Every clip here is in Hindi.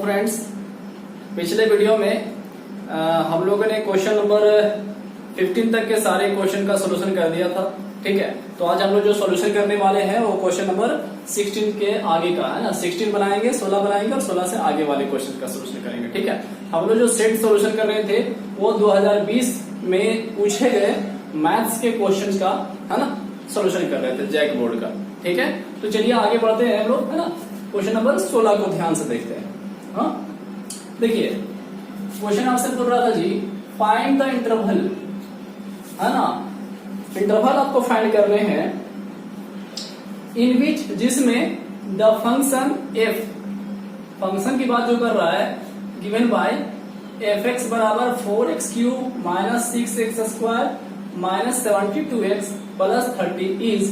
फ्रेंड्स, पिछले वीडियो में हम लोगों ने क्वेश्चन नंबर 15 तक के सारे क्वेश्चन का सोल्यूशन कर दिया था। ठीक है, तो आज हम लोग जो सोल्यूशन करने वाले हैं वो क्वेश्चन नंबर 16 के आगे का है ना। 16 बनाएंगे, 16 बनाएंगे और 16 से आगे वाले क्वेश्चन का सोल्यूशन करेंगे। ठीक है, हम लोग जो सेट सोल्यूशन कर रहे थे वो 2020 में पूछे गए मैथ्स के क्वेश्चन का है ना सोल्यूशन कर रहे थे, जैक बोर्ड का। ठीक है, तो चलिए आगे बढ़ते हैं हम लोग, है ना। क्वेश्चन नंबर 16 को ध्यान से देखते हैं। हाँ, देखिए क्वेश्चन आपसे बोल रहा था जी, फाइंड द इंटरवल, है ना। इंटरवल आपको फाइंड करने हैं इन विच, जिसमें द फंक्शन एफ, फंक्शन की बात जो कर रहा है, गिवन बाय एफ एक्स बराबर 4x cube minus 6x square minus 72x plus 30 is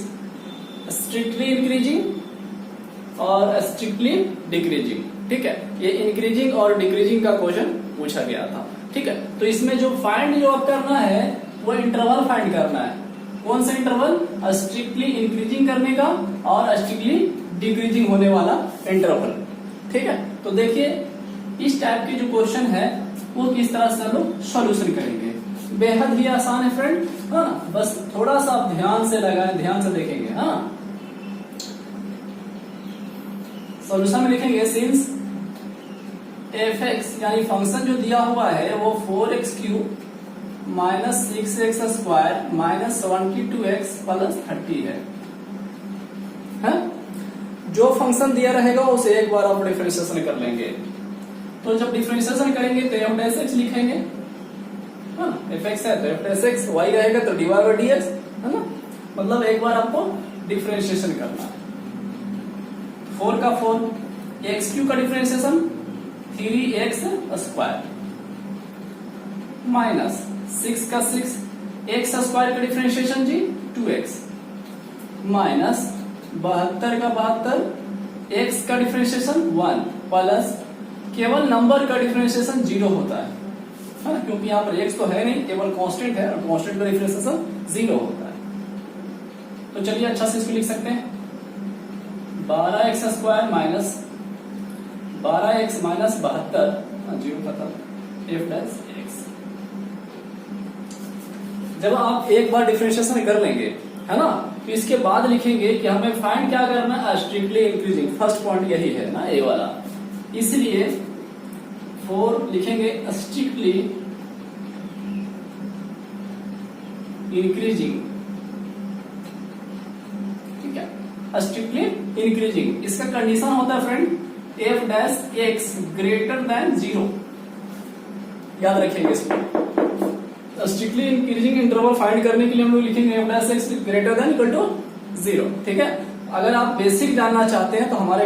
strictly increasing और स्ट्रिक्टली डिक्रीजिंग। ठीक है, ये इंक्रीजिंग और डिक्रीजिंग का क्वेश्चन पूछा गया था। ठीक है, तो इसमें जो फाइंड जो आप करना है वो इंटरवल फाइंड करना है। कौन सा इंटरवल? स्ट्रिक्टली इंक्रीजिंग करने का और स्ट्रिक्टली डिक्रीजिंग होने वाला इंटरवल। ठीक है, तो देखिए इस टाइप के जो क्वेश्चन है वो किस तरह से हम लोग सोल्यूशन करेंगे। बेहद ही आसान है फ्रेंड, हाँ, बस थोड़ा सा आप ध्यान से लगाएं, ध्यान से देखेंगे। हाँ, सोल्यूशन में लिखेंगे सिंस एफ एक्स यानी फंक्शन जो दिया हुआ है वो 4x cube minus 6x square minus 72x plus 30 है। जो फंक्शन दिया रहेगा उसे एक बार आप डिफरेंशिएशन कर लेंगे। तो जब डिफरेंशिएशन करेंगे तो एफ डैश एक्स लिखेंगे, एफ एक्स है तो एफ डैश एक्स, वाई रहेगा तो d y by d x, है ना। मतलब एक बार आपको डिफरेंशिएशन करना है। 4 का 4, एक्स क्यू का डिफरेंशिएशन 3x स्क्वायर माइनस 6 का 6, एक्स स्क्वायर का डिफरेंशिएशन जी 2x माइनस 72 का 72, x का डिफरेंशिएशन 1 प्लस केवल नंबर का डिफरेंशिएशन 0 होता है ना, क्योंकि यहाँ पर x तो है नहीं, केवल कांस्टेंट है और कांस्टेंट का डिफरेंशिएशन 0 होता है। तो चलिए अच्छा से इसको लिख सकते हैं, 12x square minus 12x minus 72, 0 खत्म, एफ डैश एक्स। जब आप एक बार डिफरेंशिएशन कर लेंगे, है ना, तो इसके बाद लिखेंगे कि हमें फाइंड क्या करना है, स्ट्रिक्टली इंक्रीजिंग। फर्स्ट पॉइंट यही है ना, ए वाला, इसलिए 4 लिखेंगे स्ट्रिक्टली इंक्रीजिंग। ठीक है, स्ट्रिक्टली इंक्रीजिंग, इसका कंडीशन होता है friend F dash x greater then 0। याद रखेंगे इसको। स्ट्रिक्टली इंक्रीजिंग इंटरवल फाइंड करने के लिए हम लोग लिखेंगे f dash x greater than equal to 0। ठीक है, अगर आप बेसिक जानना चाहते हैं तो हमारे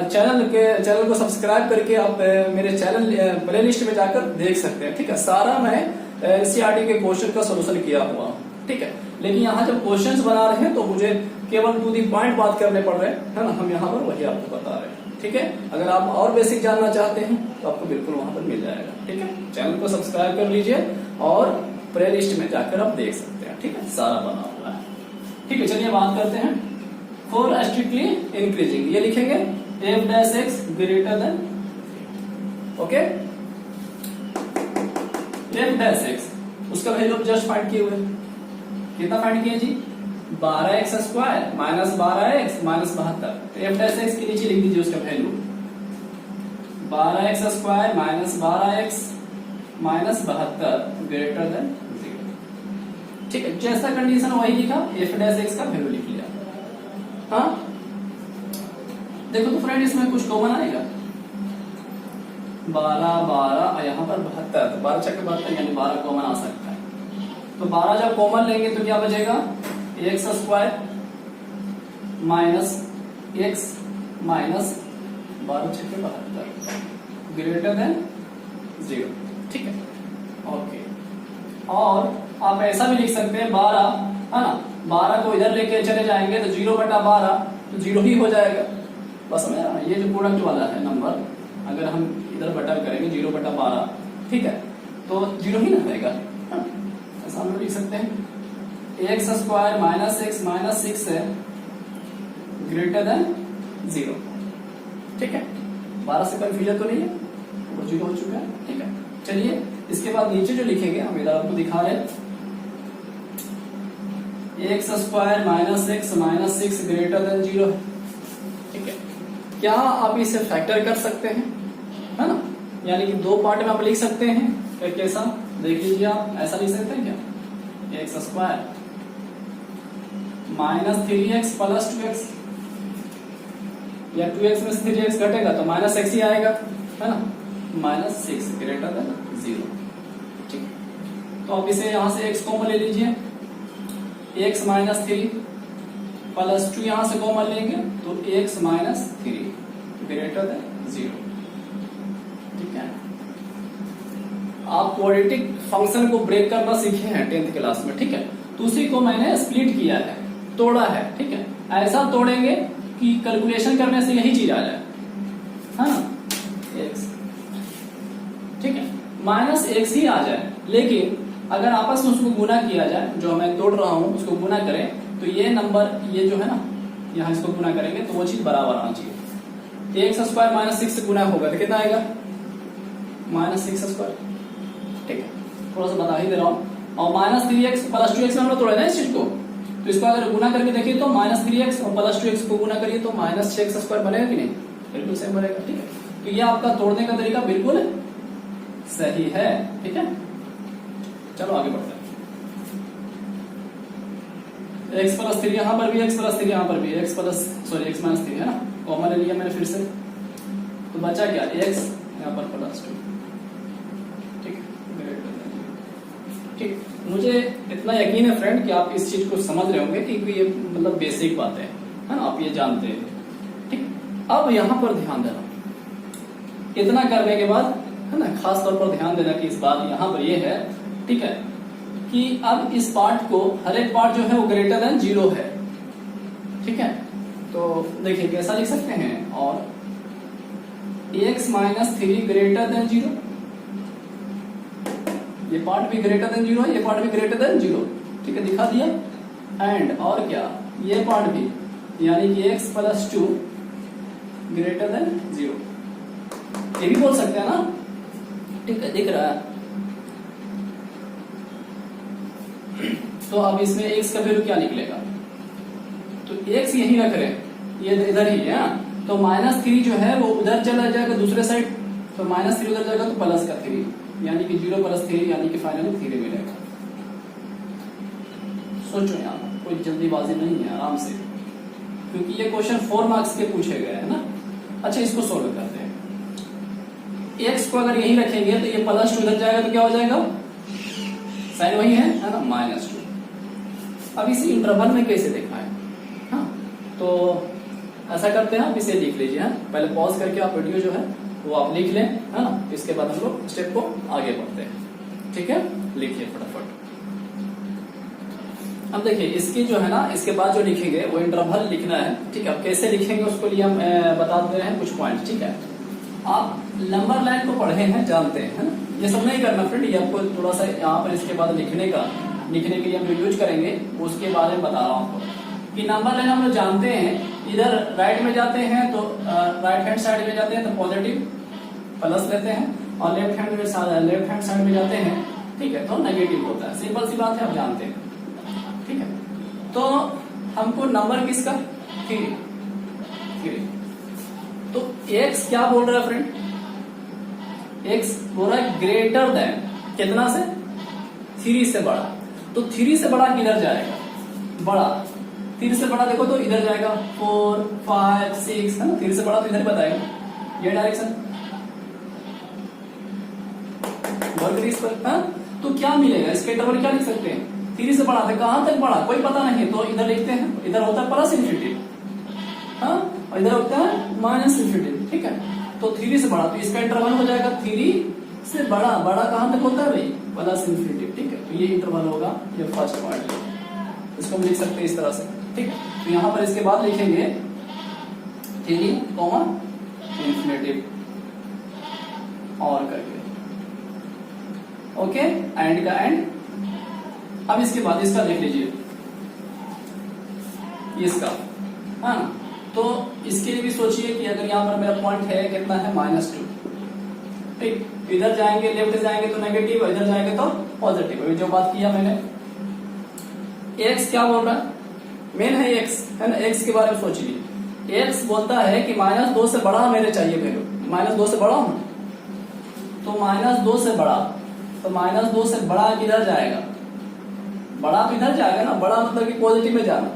चैनल को सब्सक्राइब करके आप मेरे चैनल प्ले लिस्ट में जाकर देख सकते हैं। ठीक है, सारा मैं एनसीईआरटी के क्वेश्चन का सोल्यूशन किया हुआ। ठीक है, लेकिन यहाँ जब क्वेश्चंस बना रहे हैं तो मुझे केवल टू दी पॉइंट बात करने पड़ रहे हैं, है ना। हम यहाँ पर वही आपको बता रहे हैं। ठीक है, अगर आप और बेसिक जानना चाहते हैं तो आपको बिल्कुल वहां पर मिल जाएगा। ठीक है, चैनल को सब्सक्राइब कर लीजिए और प्ले लिस्ट में जाकर आप देख सकते हैं। ठीक है, सारा बना हुआ है। ठीक है, चलिए बात करते हैं 4 स्ट्रिक्टली इंक्रीजिंग। ये लिखेंगे f dash x greater then, okay, F dash x उसका वैल्यू जस्ट फाइंड किए हुए, कितना फाइंड किए जी, 12x square minus 12x minus 72। तो एफ डैश एक्स के नीचे लिख दीजिए उसका value 12x square minus 12x minus 72 greater than 0। ठीक है, जैसा कंडीशन वही लिखा, एफ डैश एक्स का वैल्यू लिख लिया। हाँ, देखो तो फ्रेंड इसमें कुछ कॉमन आएगा, 12 12 यहाँ पर 72, तो 12 चक्कर 72 यानी 12 कॉमन आ सकता है। तो 12 जब कॉमन लेंगे तो क्या बचेगा, x square minus x minus 12 छक्के 72 ग्रेटर देन 0। ठीक है, ओके। और आप ऐसा भी लिख सकते हैं 12, है ना, 12 को इधर लेके चले जाएंगे तो 0/12 तो 0 ही हो जाएगा। बस समझ, ये जो प्रोडक्ट वाला है नंबर, अगर हम इधर बटा करेंगे 0/12, ठीक है, तो 0 ही ना रहेगा। ऐसा हम लोग लिख सकते हैं x square minus x minus 6 है ग्रेटर देन 0। ठीक है, 12 से कंफ्यूजन तो नहीं है, वो 0 हो चुका है। ठीक है, चलिए इसके बाद नीचे जो लिखेंगे हम इधर आपको दिखा रहे हैं, x square minus x minus 6 greater than 0। ठीक है, क्या आप इसे फैक्टर कर सकते हैं, है ना, यानी कि दो पार्ट में आप लिख सकते हैं। फिर कैसा देख लीजिए, आप ऐसा लिख सकते हैं क्या, x square minus 3x plus 2x, या 2x में से 3x घटेगा तो माइनस x ही आएगा, है ना, माइनस 6 ग्रेटर देन 0। ठीक, तो आप इसे यहां से x कॉमन ले लीजिए, x माइनस 3 प्लस 2 यहां से कॉमन लेंगे तो x माइनस 3 ग्रेटर देन 0। ठीक है, आप क्वाड्रेटिक फंक्शन को ब्रेक करना सीखे हैं 10th क्लास में। ठीक है, तो उसी को मैंने स्प्लिट किया है, तोड़ा है। ठीक है, ऐसा तोड़ेंगे कि कैलकुलेशन करने से यही चीज आ जाए, है ना, x। ठीक है, माइनस x ही आ जाए, लेकिन अगर आपस में उसको गुना किया जाए, जो मैं तोड़ रहा हूं उसको गुना करें तो ये नंबर, ये जो है ना, यहां इसको गुना करेंगे तो वो चीज बराबर आना चाहिए। एक्स स्क्वायर माइनस 6 से गुना होगा तो कितना आएगा, माइनस 6 स्क्वायर। ठीक है, थोड़ा सा बता ही दे रहा हूं। और माइनस 3x प्लस 2x में हम लोग तोड़े ना इस चीज को, तो इसको अगर गुना करके देखिए तो माइनस 3x और प्लस 2x को गुना करिए तो माइनस 6x स्क्वायर बनेगा कि नहीं, बिल्कुल सेम बनेगा। ठीक है, तो ये आपका तोड़ने का तरीका बिल्कुल सही है। ठीक है, चलो आगे बढ़ते हैं। x प्लस 3 यहां पर भी, x प्लस 3 यहां पर भी, x plus sorry x minus 3 है ना, कॉमन ले लिया मैंने फिर से, तो बचा क्या, x यहां पर प्लस 2। ठीक, मुझे इतना यकीन है फ्रेंड कि आप इस चीज को समझ रहे होंगे कि ये मतलब बेसिक बात है ना, आप ये जानते हैं। ठीक, अब यहां पर ध्यान देना, इतना करने के बाद, है ना, खास तौर पर ध्यान देना कि इस बात यहां पर ये है, ठीक है, कि अब इस पार्ट को, हर एक पार्ट जो है वो ग्रेटर देन 0 है। ठीक है, तो देखिए कैसा लिख सकते हैं, और x माइनस 3 ग्रेटर देन 0, ये पार्ट भी ग्रेटर देन 0 है, ये पार्ट भी ग्रेटर देन 0। ठीक है, दिखा दिया। एंड और क्या, ये पार्ट भी, यानी कि x प्लस 2 ग्रेटर देन 0, ये भी बोल सकते हैं ना। ठीक है, दिख रहा है। तो अब इसमें x का वैल्यू क्या निकलेगा, तो x यही रख रहे हैं, ये इधर ही है, तो माइनस 3 जो है वो उधर चला जाएगा दूसरे साइड, तो माइनस 3 उधर जाएगा तो प्लस का 3, यानी कि 0 प्लस 3 यानी कि फाइनली 3 मिलेगा। सोचो यार, कोई जल्दीबाजी नहीं है, आराम से, क्योंकि ये क्वेश्चन 4 मार्क्स के पूछे गए हैं ना। अच्छा, इसको सोल्व करते हैं। x को अगर यही रखेंगे तो ये प्लस 2 इधर जाएगा तो क्या हो जाएगा, साइन वही है ना, माइनस 2। अब इसी इंटरवल में कैसे देखा है, हाँ, तो ऐसा करते हैं, आप इसे लिख लीजिए। हाँ, पहले पॉज करके आप वीडियो जो है वो आप लिख लें, है ना, इसके बाद हम लोग स्टेप को आगे बढ़ते हैं। ठीक है, लिखिए फटाफट। अब देखिए इसकी जो है ना, इसके बाद जो लिखेंगे वो इंटरवल लिखना है। ठीक है, अब कैसे लिखेंगे उसको लिए हम बता दे रहे हैं कुछ पॉइंट। ठीक है, आप नंबर लाइन को पढ़े हैं, जानते हैं, है ना, ये सब नहीं करना फ्रेंड, ये आपको थोड़ा सा यहाँ पर इसके बाद लिखने के लिए हम जो यूज करेंगे उसके बारे में बता रहा हूँ आपको, कि नंबर लाइन हम लोग जानते हैं, इधर राइट में जाते हैं तो राइट हैंड साइड में जाते हैं तो पॉजिटिव प्लस लेते हैं, और लेफ्ट हैंड साइड में जाते हैं, ठीक है, तो नेगेटिव होता है। सिंपल सी बात है, आप जानते हैं। ठीक है, तो हमको नंबर किसका, 3, तो x क्या बोल रहा है फ्रेंड, x बोल रहा है ग्रेटर देन कितना से, 3 से बड़ा, तो 3 से बड़ा किधर जाएगा, बड़ा 3 से बड़ा देखो तो इधर जाएगा, 4, 5, 6, है ना, 3 से बड़ा तो इधर बताएगा, ये डायरेक्शन वर्ग इस पर। हाँ, तो क्या मिलेगा, इसके इंटरवल क्या लिख सकते हैं, 3 से बड़ा था, कहां तक बड़ा कोई पता नहीं, तो इधर लिखते हैं, इधर होता है प्लस इन्फिनिटी, हाँ, और इधर होता है माइनस इन्फिनिटी। ठीक है, तो 3 से बड़ा, तो इसका इंटरवल हो जाएगा 3 से बड़ा, बड़ा कहां तक होता है भाई, प्लस इन्फिनिटी। ठीक है, तो ये इंटरवल होगा, ये फर्स्ट पॉइंट, इसको हम लिख सकते हैं इस तरह से। ठीक है, तो यहां पर इसके बाद लिखेंगे 3 कॉमा इन्फिनिटी और करके, ओके, एंड का एंड। अब इसके बाद इसका देख लीजिए, इसका, हाँ, तो इसके लिए भी सोचिए कि अगर यहाँ पर मेरा पॉइंट है कितना है -2, ठीक, इधर जाएंगे लेफ्ट जाएंगे तो नेगेटिव, इधर जाएंगे तो पॉजिटिव। अभी जो बात किया मैंने, एक्स क्या बोल रहा है, मेन है एक्स, है ना, एक्स के बारे में सोचिए। एक्स बोलता है कि -2 से बड़ा मेरे चाहिए वैल्यू, -2 से बड़ा हूं, तो -2 से बड़ा, तो -2 से बड़ा किधर जाएगा, बड़ा तो इधर जाएगा ना, बड़ा मतलब कि पॉजिटिव में जाना,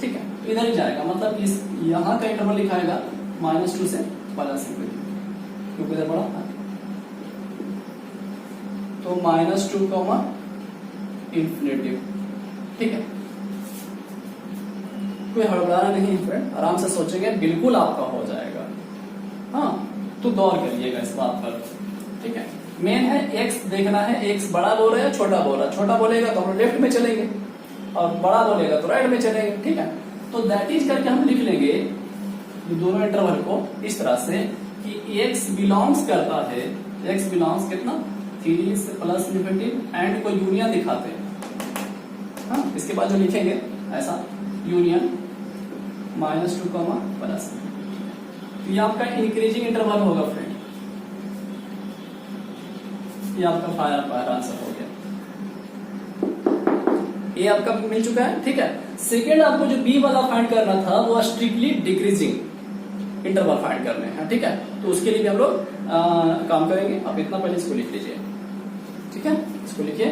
ठीक है, तो इधर ही जाएगा, मतलब इस यहां का इंटरवल लिखाएगा -2 से +, क्योंकि इधर बड़ा था, तो -2, इंफिनिटी, ठीक है। कोई हड़बड़ाना नहीं है फ्रेंड, आराम से सोचेंगे, बिल्कुल आपका हो जाएगा। हाँ, तो गौर करिएगा इस बात पर, ठीक है। मेन है एक्स देखना है, एक्स बड़ा बोल रहा है या छोटा बोल रहा है, छोटा बोलेगा तो हम लेफ्ट में चलेंगे और बड़ा बोलेगा तो राइट में चलेंगे, ठीक है। तो दैट इज करके हम लिख लेंगे दोनों इंटरवल को इस तरह से कि एक्स बिलोंग्स करता है, एक्स बिलोंग्स कितना 3 से +∞ एंड को यूनियन दिखाते हैं। हाँ, इसके बाद जो लिखेंगे ऐसा यूनियन -2, तो ये आपका इंक्रीजिंग इंटरवल होगा फ्रेंड, ये आपका फायर आंसर हो गया, ये आपका मिल चुका है, ठीक है। सेकेंड आपको जो बी वाला फाइंड करना था वो स्ट्रिक्टली डिक्रीजिंग इंटरवल फाइंड करने हैं, ठीक है। तो उसके लिए भी हम लोग काम करेंगे। आप इतना पहले इसको लिख लीजिए, ठीक है, इसको लिखिए,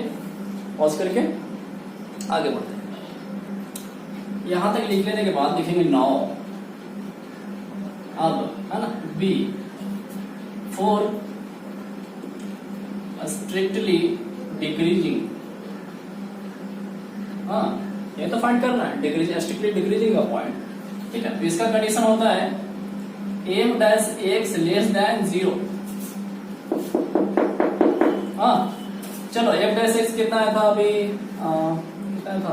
पॉज करके आगे बढ़ते हैं। यहां तक लिख लेने के बाद लिखेंगे 9, अब है ना बी 4 स्ट्रिक्टली डिक्रीजिंग, हाँ ये तो फाइंड करना है, डिक्रीजिंग स्ट्रिक्टली डिक्रीजिंग का पॉइंट, ठीक है। तो इसका कंडीशन होता है m-x <0। हाँ चलो f' कितना आया था अभी, कितना था,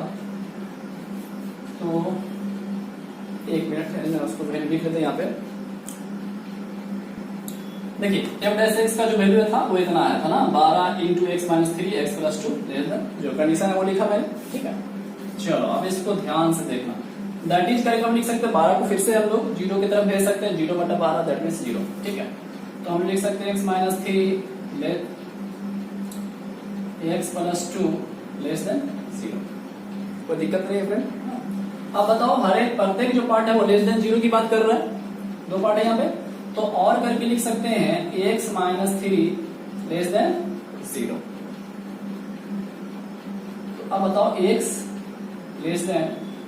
तो एक मिनट उसको लिख लेते हैं यहाँ पे। देखिए f' का जो वैल्यू था वो इतना आया था ना, 12 × x - 3 x + 2, जो कंडीशन है वो लिखा मैंने, ठीक है। चलो अब इसको ध्यान से देखना, दैट इज करके हम लिख सकते हैं 12 को फिर से हम लोग 0 की तरफ भेज सकते हैं, 0/12 दैट मीन्स 0, ठीक है। तो हम लिख सकते हैं x - 3 x + 2 <0। कोई दिक्कत नहीं है फ्रेंड। अब बताओ हर एक प्रत्येक जो पार्ट है वो <0 की बात कर रहा है, 2 पार्ट है यहाँ पे, तो और करके लिख सकते हैं x - 3 <0। तो अब बताओ x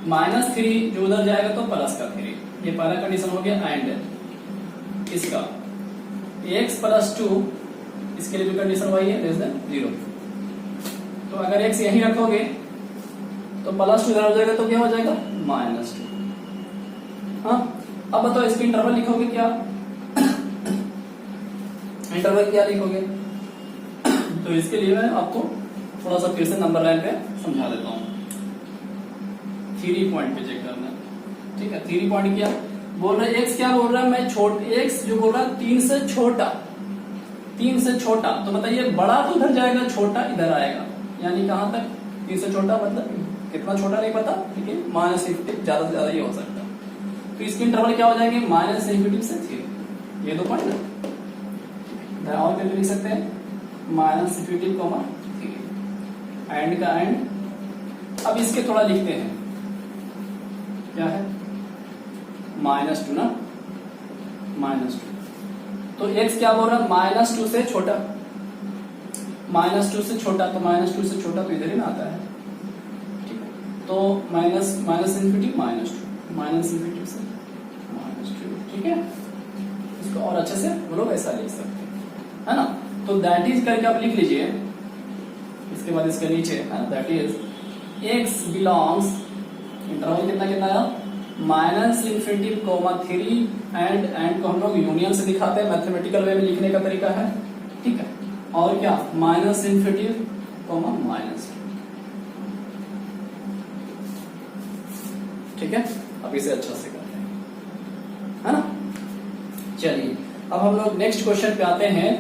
-3 जो उधर जाएगा तो +3, ये पहला कंडीशन हो गया। एंड इसका x + 2, इसके लिए भी कंडीशन वही है, <0। तो अगर x यहीं रखोगे तो +2 इधर हो जाएगा तो क्या हो जाएगा -2। हाँ, अब बताओ इसकी इंटरवल लिखोगे क्या, इंटरवल क्या लिखोगे, तो इसके लिए मैं आपको थोड़ा सा फिर से नंबर लाइन पे समझा देता हूँ। 3 पॉइंट पे चेक करना, ठीक है। 3 पॉइंट क्या बोल रहा है, x क्या बोल रहा है, मैं x जो बोल रहा है 3 से छोटा, 3 से छोटा, तो बताइए बड़ा तो उधर जाएगा, छोटा इधर आएगा, यानी कहां तक 3 से छोटा, मतलब कितना छोटा नहीं पता, लेकिन -∞ ज्यादा से ज्यादा ये हो सकता है। तो इसकी इंटरवल क्या हो जाएंगे -∞ से 3, ये 2 पॉइंट और करके लिख सकते हैं -∞, 3 एंड का एंड। अब इसके थोड़ा लिखते हैं, क्या है -2 ना, -2, तो x क्या बोल रहा है -2 से छोटा, -2 से छोटा, तो -2 से छोटा तो इधर ही ना आता है, ठीक है। तो -∞ -2 -∞ से -2, ठीक है। इसको और अच्छे से हम लोग ऐसा लिख सकते हैं, है ना। तो दैट इज करके आप लिख लीजिए, इसके बाद इसके नीचे that is x belongs, interval कितना कितना है -∞, 3 एंड को हम लोग यूनियन से दिखाते हैं, मैथमेटिकल वे में लिखने का तरीका है, ठीक है। और क्या -∞, ठीक है। अब इसे अच्छा से करते हैं, है ना। चलिए अब हम लोग नेक्स्ट क्वेश्चन पे आते हैं,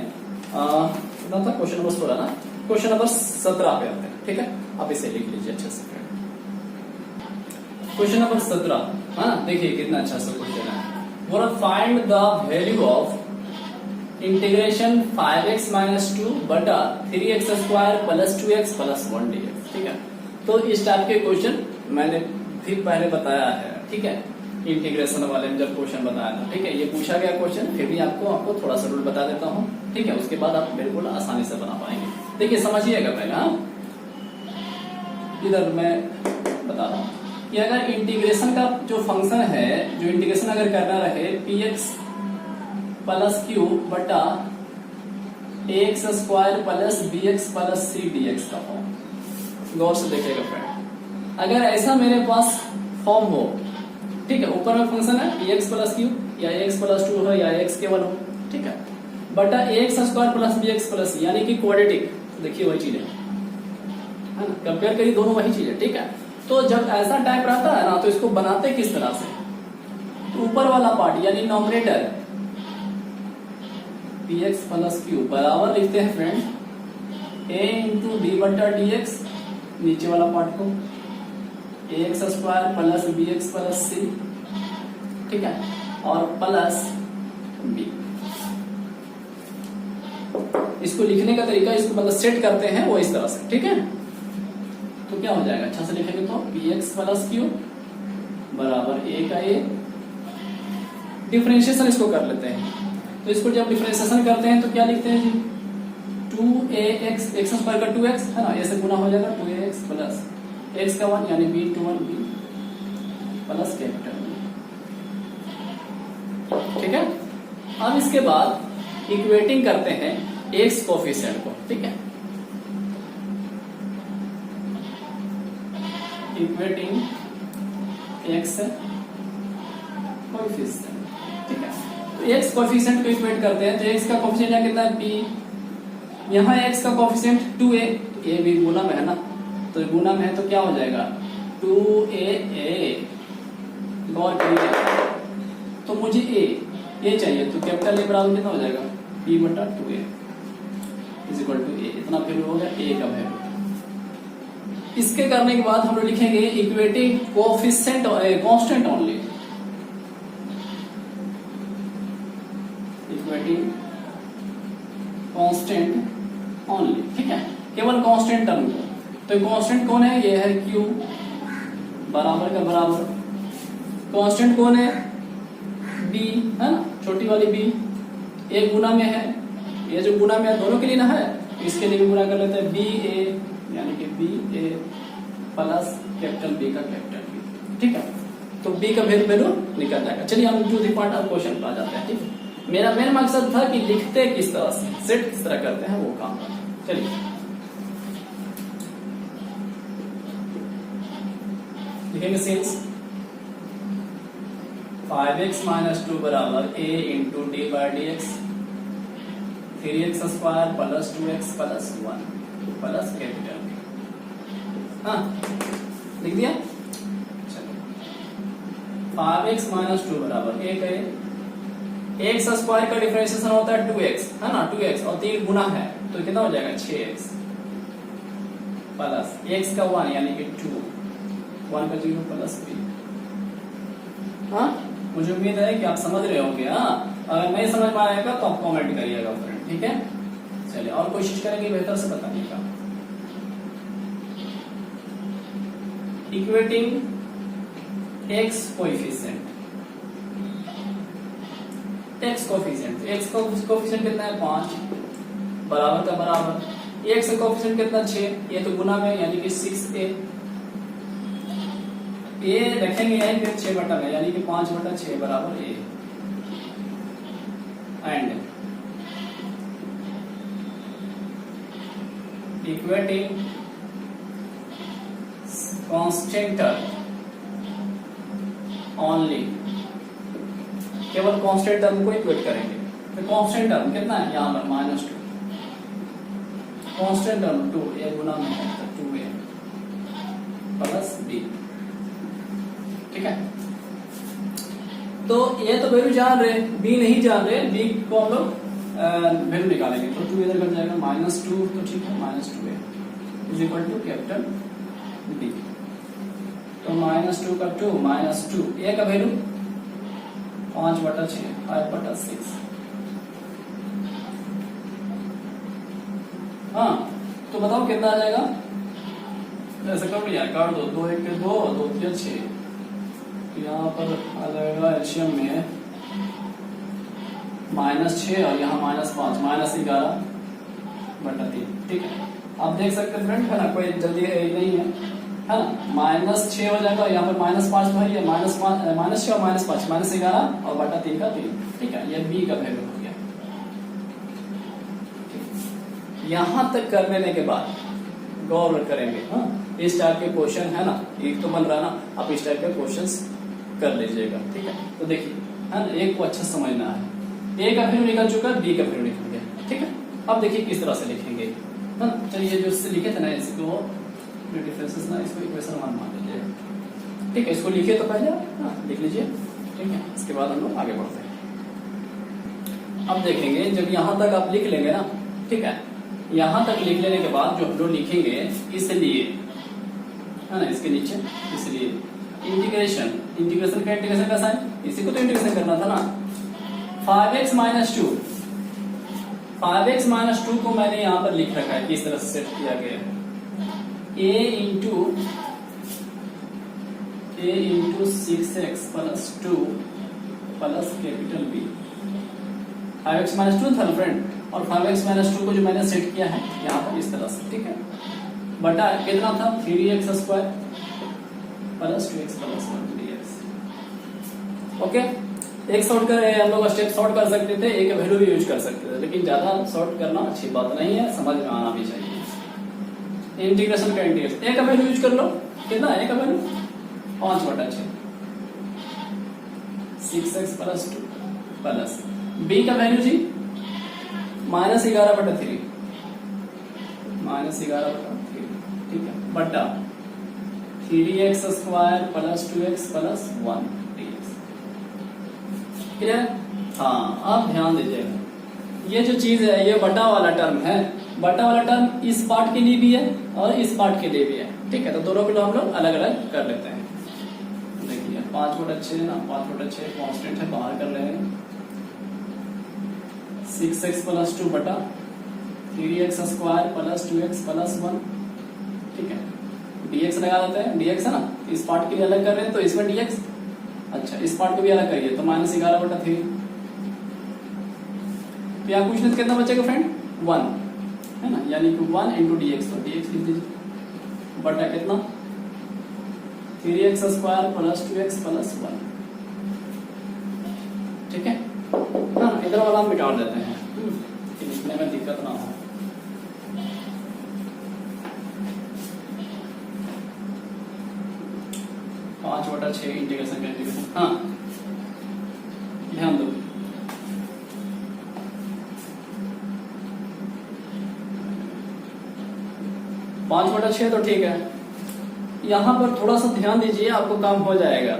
कितना था क्वेश्चन नंबर 16 ना, क्वेश्चन नंबर 17 पे आते हैं, ठीक है। आप इसे लिख लीजिए अच्छे से। क्वेश्चन नंबर 17 हाँ देखिए कितना अच्छा सा क्वेश्चन है। बोला find the value of integration 5x minus 2 बटा 3x square plus 2x plus 1 dx। ठीक है, तो इस टाइप के क्वेश्चन मैंने भी पहले बताया है। ठीक है, इंटीग्रेशन वाले में जब क्वेश्चन बताया था। ठीक है, ये पूछा गया क्वेश्चन, फिर भी आपको थोड़ा सा रूल बता देता हूँ। ठीक है, उसके बाद आप बिल्कुल आसानी से बना पाएंगे। देखिए समझिएगा पहले। हाँ, इधर मैं बता रहा हूँ कि अगर इंटीग्रेशन का जो फंक्शन है, जो इंटीग्रेशन अगर करना रहे px प्लस क्यू बटा ax square plus bx plus c dx का फॉर्म, गौर से देखिएगा फ्रेंड। अगर ऐसा मेरे पास फॉर्म हो, ठीक है, ऊपर में फंक्शन है px प्लस क्यू या ax प्लस 2 हो या ax केवल हो, ठीक है, बटा ax square plus bx plus c, यानी कि क्वाड्रेटिक। देखिए वही चीज है ना, कंपेयर करिए दोनों वही चीज है। ठीक है, तो जब ऐसा टाइप रहता है ना, तो इसको बनाते किस तरह से, तो ऊपर वाला पार्ट यानी नॉमिनेटर px प्लस क्यू बराबर लिखते हैं फ्रेंड a इंटू डी बटा dx, नीचे वाला पार्ट को ax square plus bx plus c, ठीक है, और प्लस b। इसको लिखने का तरीका, इसको मतलब सेट करते हैं वो इस तरह से। ठीक है, तो क्या हो जाएगा, अच्छा से लिखेंगे तो px प्लस क्यू बराबर a का a। डिफरेंशिएशन इसको कर लेते हैं, तो इसको जब डिफरेंशिएशन करते हैं तो क्या लिखते हैं जी, 2ax, x स्क्वायर का 2x है ना, ऐसे गुना हो जाएगा 2ax प्लस x का 1 यानी b into 1 b plus capital B। ठीक है, अब इसके बाद इक्वेटिंग करते हैं x कोफिशिएंट को। ठीक है, इक्वेटिंग x कोफिशिएंट। ठीक है, तो x कोफिशिएंट को इक्वेट करते हैं, तो x का कोफिशिएंट यहाँ कितना है p, यहाँ x का कोफिशिएंट 2a, तो a भी गुना में है ना, तो गुना में है तो क्या हो जाएगा 2a गॉट a, तो मुझे a चाहिए, तो कैपिटल A बराबर कितना हो जाएगा p बटा 2a is equal to a, इतना वैल्यू हो गया a का वैल्यू। इसके करने के बाद हम लोग लिखेंगे equating coefficient constant only, equating constant only. ठीक है, केवल कांस्टेंट टर्म को, तो कांस्टेंट कौन है, ये है q बराबर का बराबर, कांस्टेंट कौन है b है ना, छोटी वाली b, एक गुना में है, ये जो गुना में है दोनों के लिए ना है, इसके लिए भी गुना कर लेते हैं ba, यानी कि ba प्लस कैपिटल B का कैपिटल B। ठीक है, तो B का वैल्यू निकल जाएगा। चलिए हम to the point of question पर आ जाते हैं। ठीक है, मेरा मेन मकसद था कि लिखते किस तरह से, सेट किस तरह करते हैं वो काम। चलिए लिखेंगे सिंस 5x माइनस 2 बराबर a into D by d x, 3x square plus 2x plus 1 plus capital. हाँ लिख दिया। 5x माइनस 2 बराबर a का x स्क्वायर का डिफरेंशिएशन होता है 2x है ना, 2x और 3 गुना है तो कितना हो जाएगा 6x प्लस x का 1 यानी कि 2, 1 का 0 प्लस b। हाँ, मुझे उम्मीद है कि आप समझ रहे होंगे। हाँ, अगर नहीं समझ में आएगा तो आप कमेंट करिएगा फ्रेंड। ठीक है, चलिए और कोशिश करेंगे बेहतर से बताने का। Equating x coefficient, x coefficient कितना है 5 बराबर का बराबर, x का कोएफिशिएंट कितना 6, ये तो गुना में यानी कि 6a, a रखेंगे यहीं पे 6 बटा में यानी कि 5 बटा 6 बराबर a, and equating constant term only, केवल कांस्टेंट टर्म को इक्वेट करेंगे। तो कांस्टेंट टर्म कितना है यहाँ पर -2, कांस्टेंट टर्म 2 a गुना में है तो 2a प्लस b। ठीक है, तो ये तो वैल्यू जान रहे, b नहीं जान रहे, b को हम लोग वैल्यू निकालेंगे, तो 2 इधर कट जाएगा -2, तो ठीक है -2a is equal to capital B। तो तो -2 का 2 -2, ए का वैल्यू 5/6 5/6। हाँ, तो बताओ कितना आ जाएगा? ऐसा कर लिया, काट दो, 2 1 2 2 3 6, यहाँ पर आ जाएगा एलसीएम में -6 और यहाँ -5 -11/3। ठीक है, आप देख सकते हैं फ्रेंड, है ना, कोई जल्दी नहीं है ना, -6 हो जाएगा, यहाँ पर -5 तो है, -6 और -5 -11 और बटा 3 का 3। ठीक है, ये बी का वैल्यू हो गया। यहां तक कर लेने के बाद गौर करेंगे। हाँ, इस टाइप के क्वेश्चन है ना, एक तो बन रहा ना, आप इस टाइप के क्वेश्चंस कर लीजिएगा। ठीक है, तो देखिए, है ना, एक को अच्छा समझना है। ए का वैल्यू निकल चुका, बी का वैल्यू निकल गया। ठीक है, अब देखिए किस तरह से लिखेंगे। हाँ, चलिए जो लिखे थे ना, इसको डिफरेंसेस ना, इसको इक्वेशन 1 मान लीजिए। ठीक है, इसको लिखिए तो पहले, हाँ, लिख लीजिए। ठीक है, इसके बाद हम लोग आगे बढ़ते हैं। अब देखेंगे, जब यहां तक आप लिख लेंगे ना, ठीक है, यहां तक लिख लेने के बाद जो हम लोग लिखेंगे, इसलिए, है ना, इसके नीचे इसलिए इंटीग्रेशन का साइन, इसी को तो इंटीग्रेशन करना था ना। 5x - 2 को मैंने यहां पर लिख रखा है, किस तरह से सेट किया गया है। a into 6x + 2 plus capital B। 5x - 2 था फ्रेंड, और 5x - 2 को जो मैंने सेट किया है यहाँ पर इस तरह से। ठीक है, बटा कितना था, 3x² + 2x + 1 dx। ओके, एक शॉर्ट कर हम लोग स्टेप शॉर्ट कर सकते थे, एक वैल्यू भी यूज कर सकते थे, लेकिन ज्यादा शॉर्ट करना अच्छी बात नहीं है, समझ में आना भी चाहिए। इंटीग्रेशन का इंटीग्रेशन, ए का वैल्यू यूज कर लो, कितना ए का वैल्यू 5/6 6x + 2 प्लस बी का वैल्यू जी -11/3 ठीक है, बटा 3x² + 2x + 1 dx। क्लियर? हाँ, आप ध्यान दीजिएगा, ये जो चीज है, ये बटा वाला टर्म है, बटा वाला टर्म इस पार्ट के लिए भी है और इस पार्ट के लिए भी है। ठीक है, तो दोनों को हम लोग अलग अलग कर लेते हैं। देखिए 5/6 ना, 5/6 कांस्टेंट है, बाहर कर रहे हैं। 6x + 2 बटा 3x² + 2x + 1। ठीक है, dx लगा देते हैं, dx है ना, इस पार्ट के लिए अलग कर रहे हैं तो इसमें dx, अच्छा इस पार्ट को भी अलग करिए तो -11/3। तो यहाँ क्वेश्चन कितना बचेगा फ्रेंड, 1, है ना, यानी कि 1 × dx, तो dx लिख दीजिए, बटा कितना 3x² + 2x + 1। ठीक है, हाँ, इधर वाला हम मिटा देते हैं कि लिखने में दिक्कत ना हो। पांच बटा 6 इंटीग्रेशन का इंटीग्रेशन, हाँ ध्यान दो, पांच बटा 6 तो ठीक है। यहां पर थोड़ा सा ध्यान दीजिए, आपको काम हो जाएगा।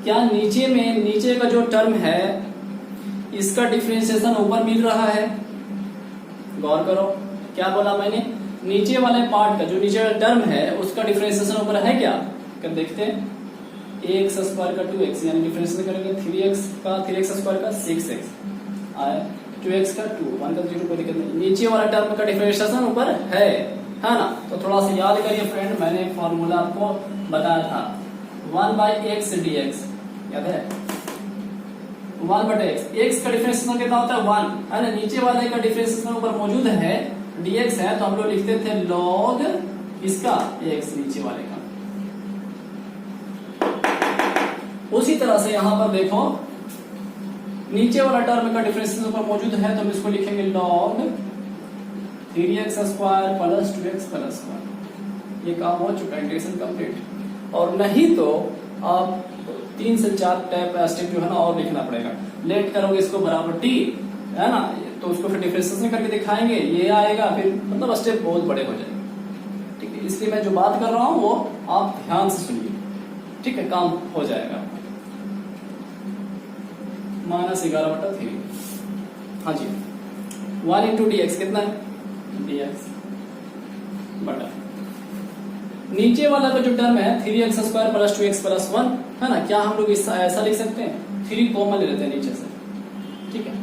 क्या नीचे का जो टर्म है, इसका डिफरेंशिएशन ऊपर मिल रहा है? गौर करो, क्या बोला मैंने, नीचे वाले पार्ट का जो नीचे वाला टर्म है उसका डिफरेंशिएशन ऊपर है क्या? कर देखते हैं, ax² का 2x, यानी डिफरेंशिएशन करेंगे 3x² का 6x, 2x का 2, 1 का 0, कोई दिक्कत नहीं। नीचे वाला टर्म का डिफरेंशिएशन ऊपर है ना? तो थोड़ा सा याद करिए फ्रेंड, मैंने फॉर्मूला आपको बताया था, 1/x dx, याद है? 1/x, x का डिफरेंशिएशन कितना होता है 1, है ना? नीचे वाले का डिफरेंशिएशन ऊपर मौजूद है, dx है, तो हम लोग लिखते थे log इसका x, नीचे वाले का। उसी तरह से यहां पर देखो, नीचे वाला टर्म का डिफरेंशिएशन ऊपर मौजूद है, तो हम इसको लिखेंगे log 3x² + 2x + 1। ये काम हो चुका है, इंटीग्रेशन कंप्लीट। और नहीं तो आप 3 से 4 टाइप स्टेप जो है ना और लिखना पड़ेगा। लेट करोगे इसको बराबर t, है ना, तो उसको फिर डिफरेंशिएशन करके दिखाएंगे, ये आएगा, फिर मतलब स्टेप बहुत बड़े हो जाएंगे। ठीक है, इसलिए मैं जो बात कर रहा हूं वो आप ध्यान से सुनिए। ठीक है, काम हो जाएगा। -11/3, हाँ जी, 1 × dx कितना है, dx बटा नीचे वाला का जो टर्म है 3x² प्लस 2x प्लस 1 है ना, क्या हम लोग ऐसा लिख सकते हैं, 3 कॉमन ले लेते हैं नीचे से, ठीक है।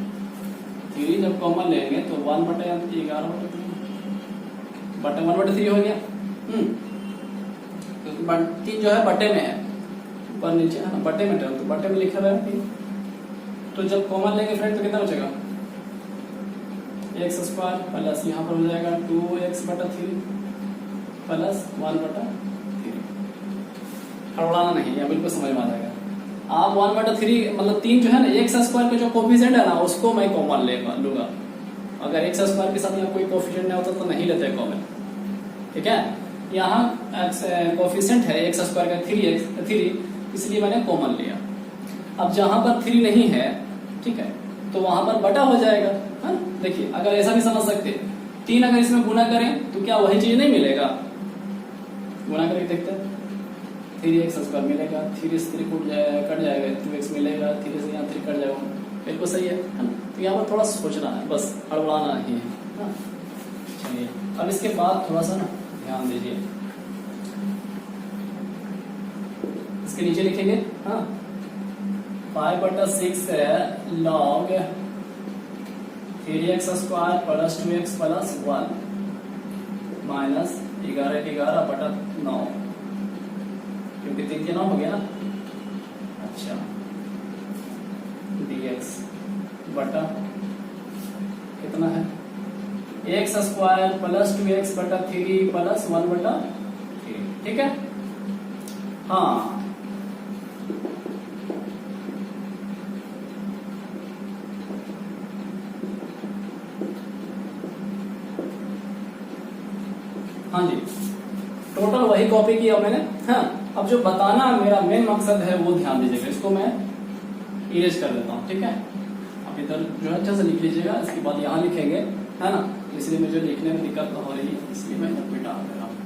3 जब कॉमन लेंगे तो 1/11 बटे 1/3 हो गया। तो 3 जो है बटे में है, ऊपर नीचे है ना, बटे में टर्म, तो बटे में लिखा हुआ है 3। तो जब कॉमन लेंगे फ्रेंड तो कितना बचेगा, x² प्लस यहाँ पर हो जाएगा 2x/3 प्लस 1/3। हड़बड़ाना नहीं है, बिल्कुल समझ में आ जाएगा। आप 1/3 मतलब 3 जो है ना, x² का जो कोफिशिएंट है ना उसको मैं कॉमन लूंगा। अगर x² के साथ यहाँ कोई कोफिशिएंट नहीं होता तो नहीं लेते कॉमन, ठीक है। यहाँ कोफिशिएंट है x² का 3, इसलिए मैंने कॉमन लिया। अब जहां पर 3 नहीं है, ठीक है, तो वहां पर बटा हो जाएगा, है। देखिए अगर ऐसा भी समझ सकते, 3 अगर इसमें गुना करें तो क्या वही चीज नहीं मिलेगा, गुना करके देखते हैं, 3x² मिलेगा, 3 से 3 कट जाएगा, 2x मिलेगा, 3 से यहाँ 3 कट जाएगा, बिल्कुल सही है ना। तो यहाँ पर थोड़ा सोचना है, बस हड़बड़ाना नहीं है। चलिए अब इसके बाद थोड़ा सा ना ध्यान दीजिए, इसके नीचे लिखेंगे, हाँ 5/6 log 3x² plus 2x plus 1 minus 11/9, क्योंकि 3 के 9 हो गया ना। अच्छा dx बटा कितना है, x² प्लस 2x/3 प्लस 1/3, ठीक है। हाँ हाँ जी, टोटल वही कॉपी किया मैंने। हाँ अब जो बताना मेरा मेन मकसद है वो ध्यान दीजिएगा, इसको मैं इरेज कर देता हूँ, ठीक है। अब इधर जो है अच्छे से लिख लीजिएगा, इसके बाद यहाँ लिखेंगे, है ना। इसलिए मुझे लिखने में दिक्कत हो रही है, इसलिए मैं यहाँ पे डाल दे रहा हूँ।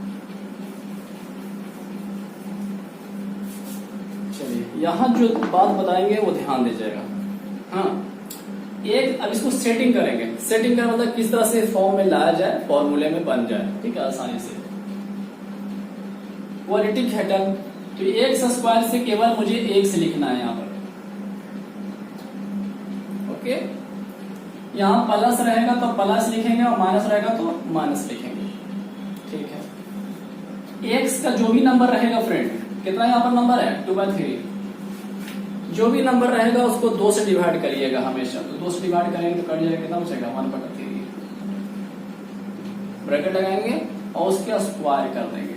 चलिए यहाँ जो बात बताएंगे वो ध्यान दीजिएगा। हाँ एक अब इसको सेटिंग करेंगे, सेटिंग का मतलब किस तरह से फॉर्म में लाया जाए, फॉर्मूले में बन जाए, ठीक है, आसानी से। क्वालिटिक है टर्म, तो x² से केवल मुझे x लिखना है यहाँ पर, ओके। यहाँ प्लस रहेगा तो प्लस लिखेंगे और माइनस रहेगा तो माइनस लिखेंगे, ठीक है। x का जो भी नंबर रहेगा फ्रेंड, कितना यहाँ पर नंबर है 2/3, जो भी नंबर रहेगा उसको 2 से डिवाइड करिएगा हमेशा। तो 2 से डिवाइड करेंगे तो कट जाएगा, कितना बचेगा 1/3, ब्रैकेट लगाएंगे और उसके स्क्वायर कर देंगे।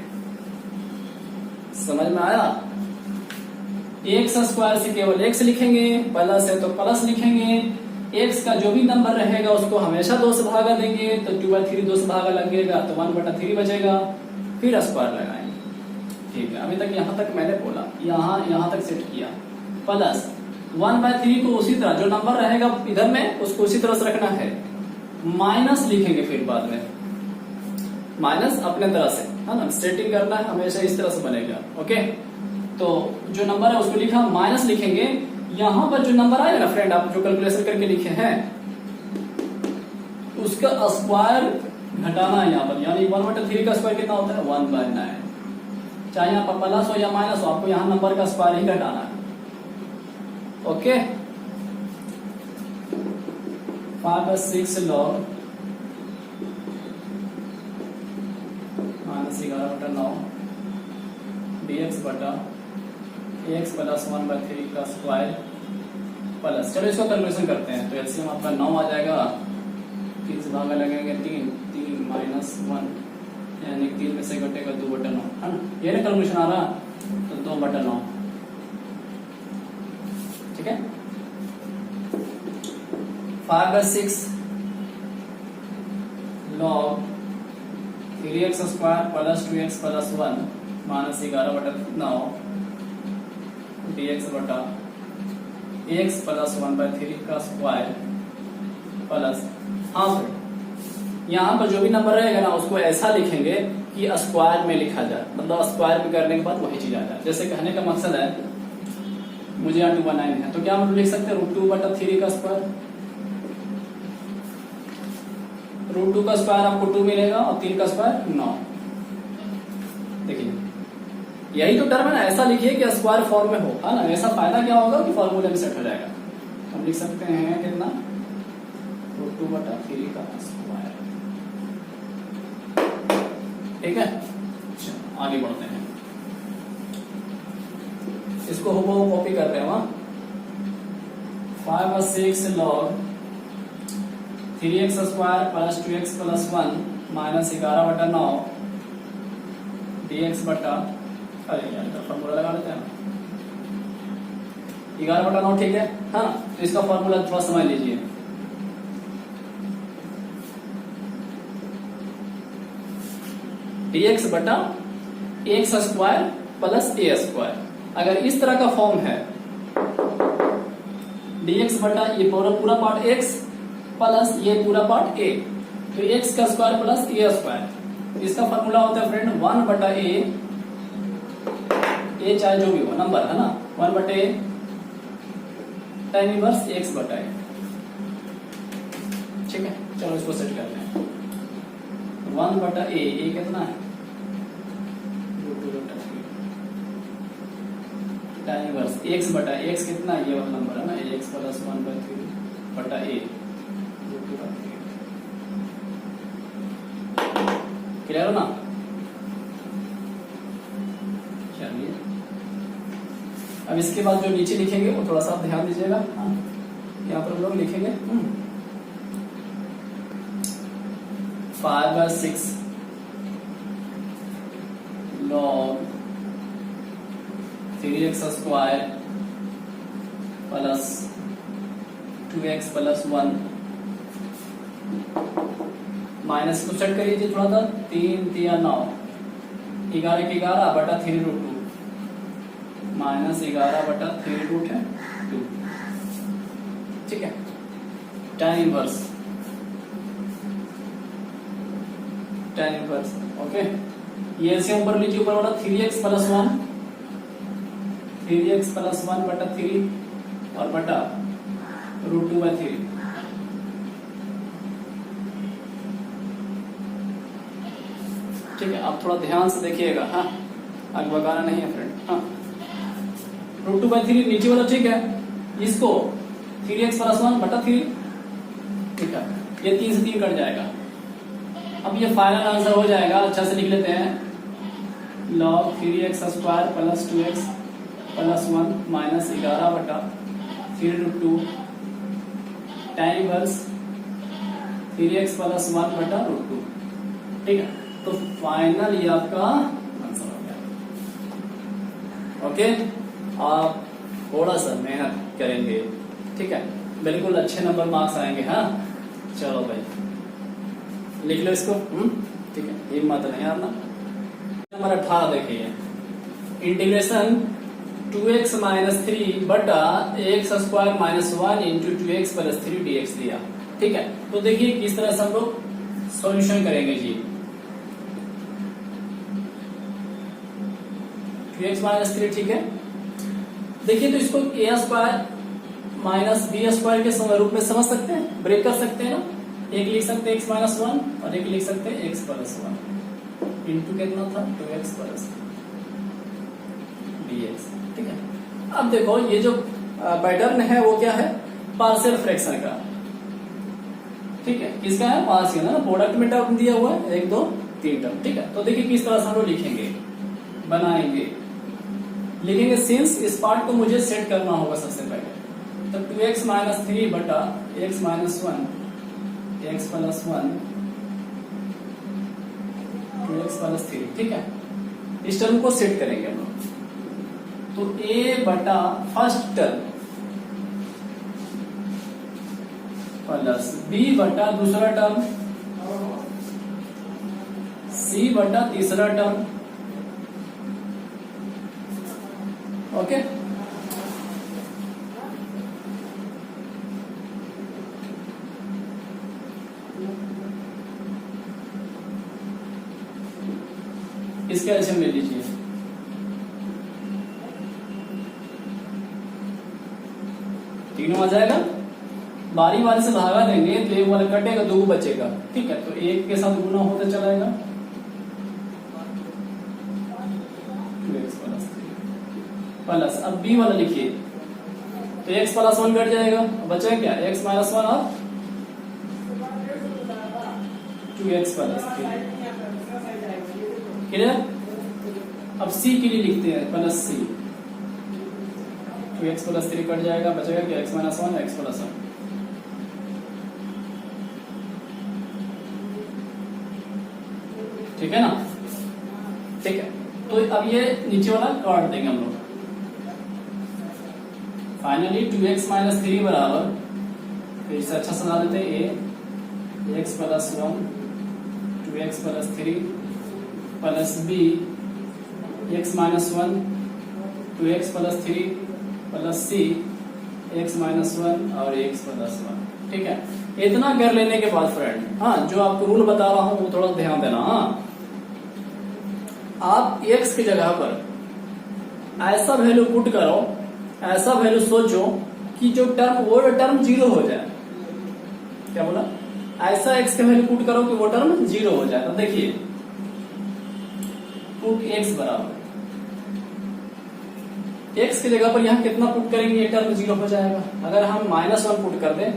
समझ में आया। x² से केवल x लिखेंगे, प्लस है तो प्लस लिखेंगे, x का जो भी नंबर रहेगा उसको हमेशा 2 से भागा देंगे, तो 2/3 2 से भागा लगेगा तो 1/3 बचेगा, फिर स्क्वायर लगाएंगे, ठीक है। अभी तक यहाँ तक मैंने बोला, यहाँ तक सेट किया। प्लस 1/3 को उसी तरह जो नंबर रहेगा इधर में उसको उसी तरह से रखना है, माइनस लिखेंगे फिर बाद में, माइनस अपने तरह से, है ना, सेटिंग करना है हमेशा इस तरह से बनेगा, ओके। तो जो नंबर है उसको लिखा, माइनस लिखेंगे, यहां पर जो नंबर आएगा ना फ्रेंड, आप जो कैलकुलेशन करके लिखे हैं उसका स्क्वायर घटाना है यहाँ पर, यानी 1/3 का स्क्वायर कितना होता है 1/9। चाहे यहाँ पर प्लस हो या माइनस हो, आपको यहाँ नंबर का स्क्वायर ही घटाना है, ओके। 5/6 log -11/9 dx बटा x प्लस 1/3 का स्क्वायर प्लस, चलो इसको कैलकुलेशन करते हैं। तो एलसीएम आपका 9 आ जाएगा, 3 से भागा लगेंगे 3 माइनस 1, यानी 3 में से घटेगा 2/9, है ना। ये ना कैलकुलेशन आ रहा, तो 2/9, ठीक है। 5/6 log 3x² plus 2x plus 1 minus 11/9 dx बटा x प्लस 1/3 का स्क्वायर प्लस, हाँ सर यहाँ पर जो भी नंबर रहेगा ना उसको ऐसा लिखेंगे कि स्क्वायर में लिखा जाए, मतलब स्क्वायर में करने के बाद वही चीज आ जाए। जैसे कहने का मकसद है मुझे यहाँ 2 बनाए हैं, तो क्या हम लिख सकते हैं √2/3 का स्क्वायर, √2 का स्क्वायर आपको 2 मिलेगा और 3 का स्क्वायर 9, देखिए यही तो टर्म है ना, ऐसा लिखिए कि स्क्वायर फॉर्म में हो, है ना। ऐसा फायदा क्या होगा कि फॉर्मूले में सेट हो जाएगा। हम लिख सकते हैं कितना, √2/3 का स्क्वायर। ठीक है, चलो आगे बढ़ते हैं। इसको हम कॉपी कर रहे हैं वहां। 5/6 log 3x² + 2x + 1 -11/9 dx बटा, अरे यार इसका फॉर्मूला लगा लेते हैं। 11/9 ठीक है, हाँ। तो इसका फॉर्मूला थोड़ा समझ लीजिए। dx बटा x² + a²। अगर इस तरह का फॉर्म है, dx बटा ये पूरा पार्ट x प्लस ये पूरा पार्ट a, तो x का स्क्वायर प्लस a²। इसका फॉर्मूला होता है फ्रेंड 1/a, a चाहे जो भी हो नंबर, है ना। 1/a tan inverse x/a। ठीक है, चलो इसको सेट करते हैं। 1/a, ये कितना है, tan इनवर्स x/x कितना है, ये वाला नंबर है ना, x + 1/3/a। क्लियर हो ना। चलिए अब इसके बाद जो नीचे लिखेंगे वो थोड़ा सा ध्यान दीजिएगा। यहाँ पर हम लोग लिखेंगे 5/6 log 3x² + 2x + 1 माइनस को सेट करिए थोड़ा सा। 3 × 3 = 9, 11 × 11/3√2 -11/3√2। ठीक है, tan इनवर्स ओके। ये एलसीएम ऊपर लीजिए, ऊपर वाला 3x + 1 3x + 1/3 और बटा √2/3। ठीक है, आप थोड़ा ध्यान से देखिएगा, हाँ आगे बगाना नहीं है फ्रेंड। हाँ, √2/3 नीचे वाला ठीक है, इसको 3x + 1/3। ठीक है, ये 3 से 3 कट जाएगा। अब ये फाइनल आंसर हो जाएगा, अच्छा से लिख लेते हैं। log 3x² + 2x + 1 -11/3√2 tan inverse 3x + 1/√2। ठीक है, तो फाइनल ये आपका आंसर हो गया। ओके, आप थोड़ा सा मेहनत करेंगे, ठीक है, बिल्कुल अच्छे नंबर मार्क्स आएंगे। हाँ चलो भाई लिख लो इसको। ठीक है, हिम्मत नहीं हारना। नंबर 18 देखिए, इंटीग्रेशन 2x - 3 बटा x² - 1 × 2x + 3 dx दिया। ठीक है, तो देखिए किस तरह से हम लोग सॉल्यूशन करेंगे जी। 2x - 3 ठीक है, देखिए तो इसको a² - b² के रूप में समझ सकते हैं, ब्रेक कर सकते हैं ना। एक लिख सकते हैं x - 1 और एक लिख सकते हैं x + 1 इंटू कितना था 2x + dx। ठीक है, अब देखो ये जो पैटर्न है वो क्या है, पार्शियल फ्रैक्शन का। ठीक है, किसका है, पार्शियल है ना, प्रोडक्ट में टर्म दिया हुआ है 1 2 3 टर्म। ठीक है, तो देखिए किस तरह से हम लोग लिखेंगे, बनाएंगे, लिखेंगे। सिंस इस पार्ट को मुझे सेट करना होगा सबसे पहले, तो 2x - 3 बटा x - 1 x + 1 2x + 3। ठीक है, इस टर्म को सेट करेंगे हम लोग। तो a बटा फर्स्ट टर्म प्लस b बटा दूसरा टर्म c बटा तीसरा टर्म। ओके, इसका एलसीएम ले लीजिए। तीनों आ जाएगा, बारी बारी से भागा देंगे तो एक वाला कटेगा, 2 बचेगा। ठीक है, तो 1 के साथ गुना होता चलाएगा, प्लस, अब बी वाला लिखिए तो x प्लस 1 घट जाएगा, बचा क्या x माइनस 1 और 2x प्लस 3। क्लियर? अब c के लिए लिखते हैं plus c, 2x plus 3 cut जाएगा, बचेगा क्या x माइनस 1 x प्लस 1। ठीक है ना? ठीक है, तो अब ये नीचे वाला काट देंगे हम लोग। फाइनली 2x माइनस 3 बराबर, फिर से अच्छा सजा देते हैं a x plus 1 2x plus 3 plus b x minus 1 2x plus 3 plus c x minus 1 और x प्लस 1। ठीक है, इतना कर लेने के बाद फ्रेंड, हाँ जो आपको रूल बता रहा हूं वो थोड़ा ध्यान देना। हाँ, आप x की जगह पर ऐसा वैल्यू पुट करो, ऐसा वैल्यू सोचो कि जो टर्म वो टर्म जीरो हो जाए। क्या बोला? ऐसा x का वैल्यू पुट करो कि वो टर्म जीरो हो जाए। तो देखिए पुट x बराबर, x की जगह पर यहां कितना पुट करेंगे, ये टर्म जीरो हो जाएगा। अगर हम माइनस 1 पुट कर दें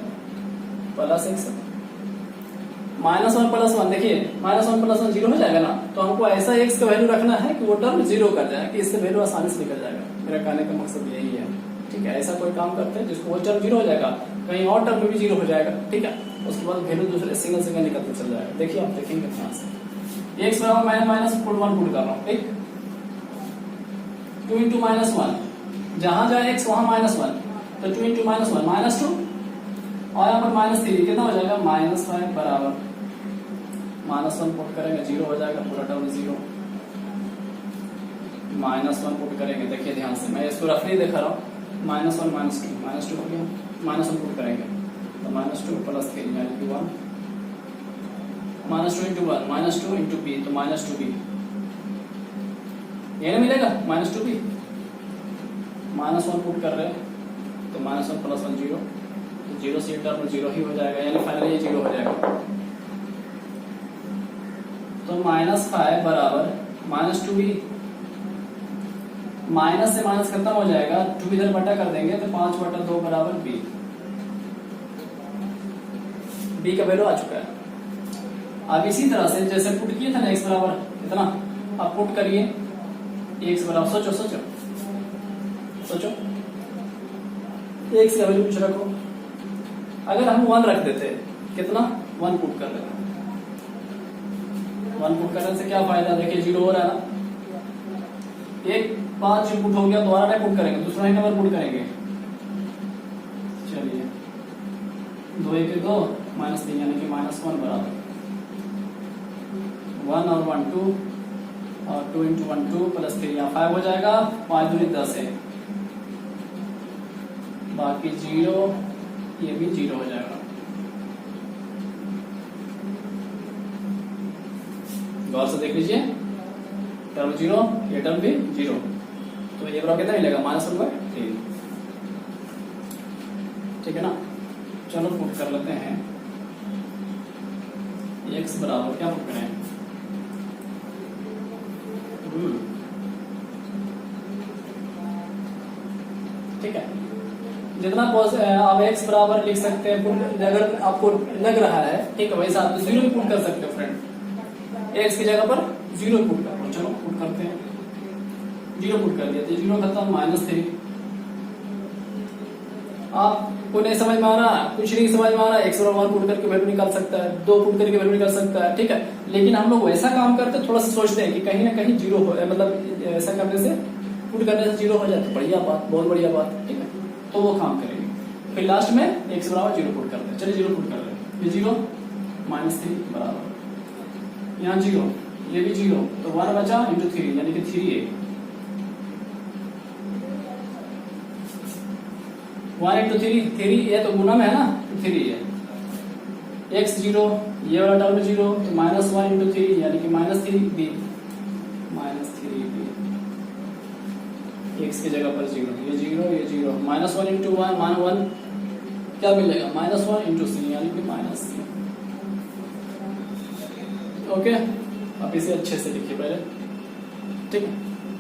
प्लस x, माइनस 1 प्लस 1, देखिए माइनस 1 प्लस 1 जीरो हो जाएगा ना, तो हमको ऐसा x का वैल्यू रखना है कि वो टर्म जीरो कर जाए, कि इससे वैल्यू आसानी से निकल जाएगा। मेरा कहने का मकसद यही है। ठीक है, ऐसा कोई काम करते हैं जिसको वो टर्म जीरो हो जाएगा, कहीं और टर्म में भी जीरो हो जाएगा। ठीक है, उसके बाद वैल्यू दूसरे सिंगल सिंगल निकलते चल जाएगा। देखिए आप देखेंगे ध्यान से, x बराबर मैं माइनस पुट 1 पुट कर रहा हूँ। ठीक, 2 इंटू माइनस 1, जहां जाए x वहां माइनस 1, तो 2 इंटू माइनस 1 माइनस 2, और यहाँ पर माइनस 3 कितना हो जाएगा माइनस 5 बराबर माइनस 1 पुट करेंगे जीरो हो जाएगा, पूरा टर्म जीरो। माइनस 1 पुट करेंगे, देखिए ध्यान से, मैं इसको रफली दिखा रहा हूँ। माइनस 1 माइनस 2 हो गया, माइनस 1 पुट करेंगे तो माइनस 2 प्लस 3 यानी कि 1, minus 2 into 1 minus 2 into B, तो माइनस 2b, ये ना मिलेगा माइनस 2b। माइनस 1 पुट कर रहे हैं तो माइनस 1 प्लस 1 जीरो, तो जीरो से टर्म जीरो ही हो जाएगा, यानी फाइनली ये जीरो हो जाएगा। तो माइनस 5 बराबर माइनस 2b, माइनस से माइनस खत्म हो जाएगा, 2 इधर बटा कर देंगे तो 5 बटा 2 बराबर b। b का वैल्यू आ चुका है। अब इसी तरह से जैसे पुट किए थे ना x बराबर इतना, अब पुट करिए x बराबर, सोचो सोचो सोचो, x का वैल्यू कुछ रखो। अगर हम 1 रख देते, कितना 1 पुट कर देते, 1 पुट करने से क्या फायदा, देखिए जीरो हो रहा है ना। एक 5 पुट हो गया, दोबारा नहीं पुट करेंगे, दूसरा ही नंबर पुट करेंगे। चलिए 2 1 2 माइनस 3 यानी कि माइनस 1 बराबर 1 और 1 2, और 2 इंटू 1 2 प्लस 3, यहाँ 5 हो जाएगा, 5 दूनी 10 है, बाकी जीरो, ये भी जीरो हो जाएगा। गौर से देख लीजिए, टर्म जीरो, ये टर्म भी जीरो, तो ये बराबर कितना मिलेगा माइनस 1/3। ठीक है ना? चलो पुट कर लेते हैं, x बराबर क्या पुट करें, ठीक है, जितना आप x बराबर लिख सकते हैं, अगर आपको लग रहा है ठीक है वैसा आप जीरो भी पुट कर सकते हो फ्रेंड, x की जगह पर जीरो पुट कर लो। चलो पुट करते हैं, जीरो पुट कर दिया तो जीरो खत्म, माइनस 3। आपको नहीं समझ में आ रहा, कुछ नहीं समझ में आ रहा, x बराबर 1 पुट करके वैल्यू निकाल सकता है, 2 पुट करके वैल्यू निकाल सकता है। ठीक है, लेकिन हम लोग वैसा काम करते हैं, थोड़ा सा सोचते हैं कि कहीं ना कहीं जीरो हो, मतलब ऐसा करने से पुट करने से जीरो हो जाए तो बढ़िया बात, बहुत बढ़िया बात। ठीक है, तो वो काम करेंगे। फिर लास्ट में x बराबर जीरो पुट करते हैं। चलिए जीरो पुट कर रहे हैं, ये जीरो माइनस 3 बराबर यहाँ जीरो, ये भी जीरो, तो 1 बचा इंटू 3 यानी कि 3 है, 1 इंटू 3 ये तो गुना में है ना, 3 है, x जीरो, ये वाला टर्म जीरो, तो माइनस 1 इंटू 3 यानी कि minus 3b, minus 3b, x की जगह पर जीरो, ये जीरो, ये जीरो, माइनस 1 इंटू 1 मान 1 क्या मिलेगा, माइनस 1 इंटू c यानी कि माइनस c। ओके, अब इसे अच्छे से लिखिए पहले। ठीक है,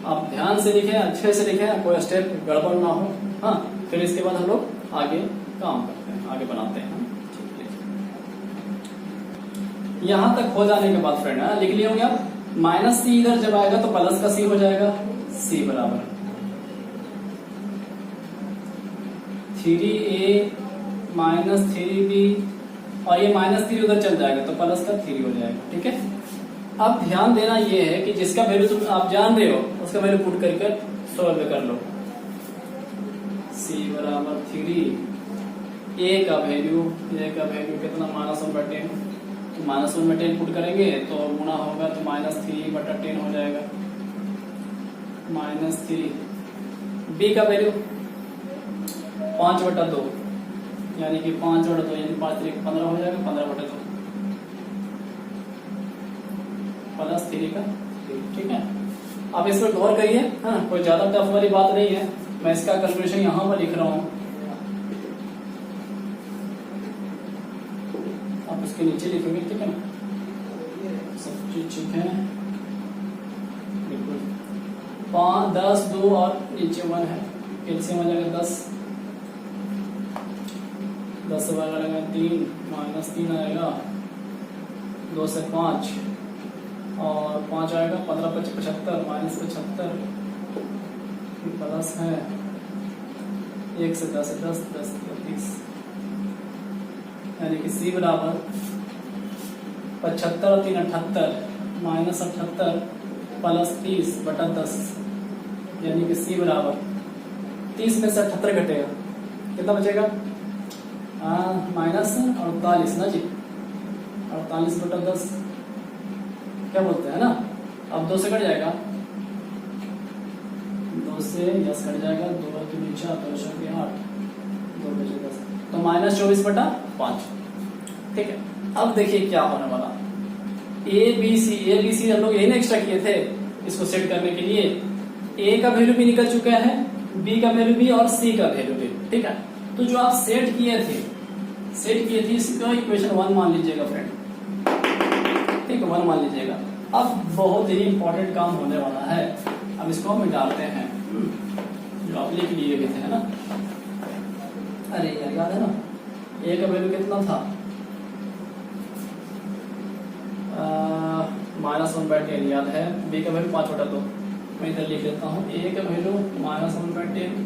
आप ध्यान से लिखें, अच्छे से लिखें, कोई स्टेप गड़बड़ ना हो। हाँ, फिर इसके बाद हम लोग आगे काम करते हैं, आगे बनाते हैं। यहां तक हो जाने के बाद फ्रेंड लिख लिए होंगे आप, माइनस सी इधर जब आएगा तो प्लस का सी हो जाएगा, सी बराबर 3a माइनस 3b, और ये माइनस 3 उधर चल जाएगा तो प्लस का 3 हो जाएगा। ठीक है, अब ध्यान देना ये है कि जिसका वैल्यू तुम आप जान रहे हो उसका वैल्यू पुट करके सॉल्व कर लो। c बराबर 3, a का वैल्यू कितना, -1/10, तो -1/10 पुट करेंगे तो गुना होगा तो -3/10 हो जाएगा, -3। b का वैल्यू 5/2, यानी कि 5/2 यानी 5 3 15 हो जाएगा, 15/2 प्लस 3 का 3। ठीक है, आप इस पर गौर करिए। हाँ, कोई ज्यादा टफ वाली बात नहीं है, मैं इसका कैलकुलेशन यहां पर लिख रहा हूं, आप इसके नीचे लिखेंगे। ठीक है ना, सब चीज ठीक है बिल्कुल। 5 10 2 और नीचे 1 है, एलसीएम आ जाएगा 10 से बाहर आएगा 3, -3 आएगा, 2 से 5 और 5 आएगा, 15 × 75 -75 प्लस है 1 से 10 10 10 30, यानी कि c बराबर 75 और 3 78 -78 प्लस 30/10, यानी कि c बराबर 30 में से 78 घटेगा, कितना बचेगा, -48 ना जी, 48/10 क्या बोलते हैं ना। अब 2 से कट जाएगा, 2 से 10 कट जाएगा, 2 के नीचे 2 के 8, 2 बचे 10, तो -24/5। ठीक है, अब देखिए क्या होने वाला, ए बी सी हम लोग यही ना एक्स्ट्रा किए थे इसको सेट करने के लिए। ए का वैल्यू भी निकल चुका है, बी का वैल्यू भी और सी का वैल्यू भी। ठीक है, तो जो आप सेट किए थे इसका इक्वेशन 1 मान लीजिएगा फ्रेंड। ठीक है, 1 मान लीजिएगा। अब बहुत ही इंपॉर्टेंट काम होने वाला है, अब इसको हम डालते हैं जो आप लिख लिए भी थे, है ना। अरे यार याद है ना, ए का वैल्यू कितना था, -1/10 याद है, बी का वैल्यू 5/2, मैं इधर लिख लेता हूँ। ए का वैल्यू -1/10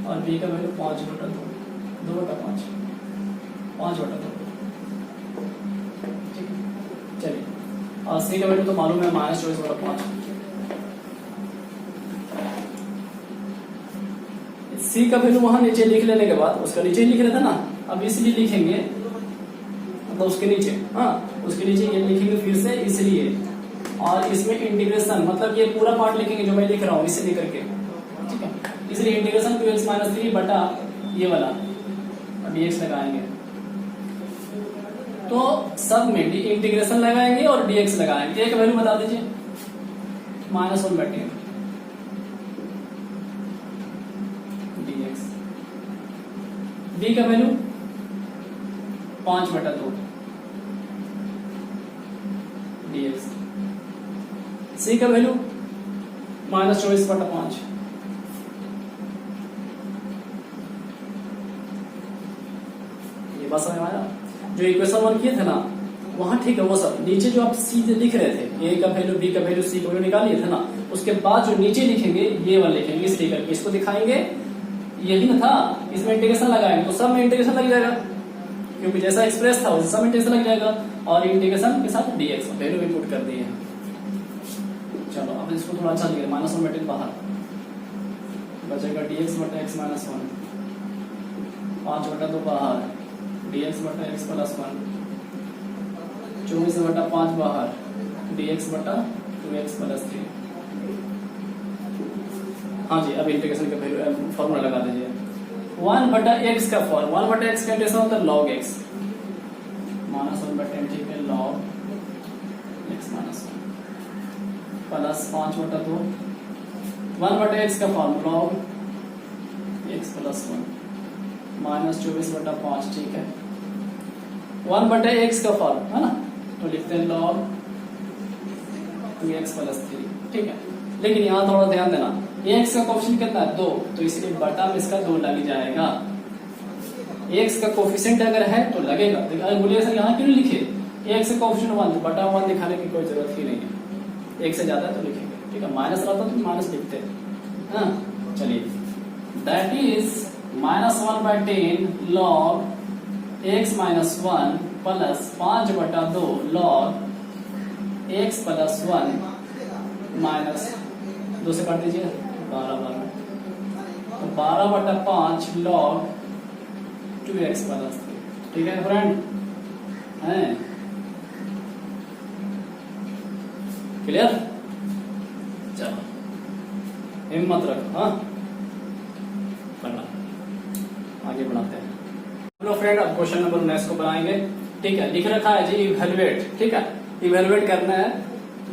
और बी का वैल्यू 5/2, 2/5, 5/2। ठीक है, चलिए, और सी का वैल्यू तो मालूम है -24/5। सी का वैल्यू वहां नीचे लिख लेने के बाद, उसका नीचे लिख रहे थे ना, अब इसलिए लिखेंगे, मतलब उसके नीचे, हाँ उसके नीचे ये लिखेंगे फिर से इसलिए, और इसमें इंटीग्रेशन, मतलब ये पूरा पार्ट लिखेंगे जो मैं लिख रहा हूँ इसे लेकर के। ठीक है, इसलिए इंटीग्रेशन 2x - 3 बटा ये वाला dx लगाएंगे, तो सब में इंटीग्रेशन लगाएंगे और dx लगाएंगे। एक वैल्यू बता दीजिए, -1/10 dx, b का वैल्यू 5/2 dx, c का वैल्यू -24/5। ये बात समझ में आया। जो इक्वेशन 1 किए थे ना वहां, ठीक है, वो सब नीचे जो आप सीधे लिख रहे थे, ए का वैल्यू, बी का वैल्यू, सी का वैल्यू निकालिए थे ना, उसके बाद जो नीचे लिखेंगे ये वाला लिखेंगे इसलिए करके, इसको दिखाएंगे, यही ना था, इसमें इंटीग्रेशन लगाएंगे तो सब में इंटीग्रेशन लग जाएगा, क्योंकि जैसा एक्सप्रेस था वैसे सब इंटीग्रेशन लग जाएगा, और इंटीग्रेशन के साथ dx वैल्यू इनपुट कर दिए। चलो अब इसको थोड़ा अच्छा लिखे, -1/10 बाहर बचेगा, dx/x - 1, 5/2 बाहर, dx/x + 1, 24/5 बाहर, dx/2x + 3। हाँ जी, अब इंटीग्रेशन का वैल्यू फॉर्मूला लगा दीजिए। 1/x का फॉर्म, 1/x का इंटीग्रेशन होता है log x, -1/10, ठीक है, log x - 1 प्लस 5/2, 1/x का फॉर्म log x + 1 -24/5, ठीक है, 1/x का फॉर्म है ना, तो लिखते हैं log 2x + 3। ठीक है, लेकिन यहाँ थोड़ा ध्यान देना, एक्स का कोफिशिएंट कितना है 2, तो इसलिए बटा में इसका 2 लग जाएगा। एक्स का कोफिशिएंट अगर है तो लगेगा। अगर बोलिए सर यहाँ क्यों लिखे, एक्स का कोफिशिएंट 1 तो बटा 1 दिखाने की कोई जरूरत ही नहीं है, एक से ज्यादा है तो लिखेंगे, ठीक है। माइनस रहता तो माइनस लिखते हैं। हाँ चलिए, that is -1/10 log x minus 1 plus 5/2 log x plus 1 minus 2 से काट दीजिए 12 तो 12/5 log 2x प्लस 3। ठीक है फ्रेंड, है क्लियर? चलो हिम्मत रखो, हाँ पढ़ना, आगे बढ़ाते हैं। हेलो फ्रेंड, अब क्वेश्चन नंबर 19 को बनाएंगे। ठीक है, लिख रखा है जी इवेलुएट। ठीक है, इवेलुएट करना है।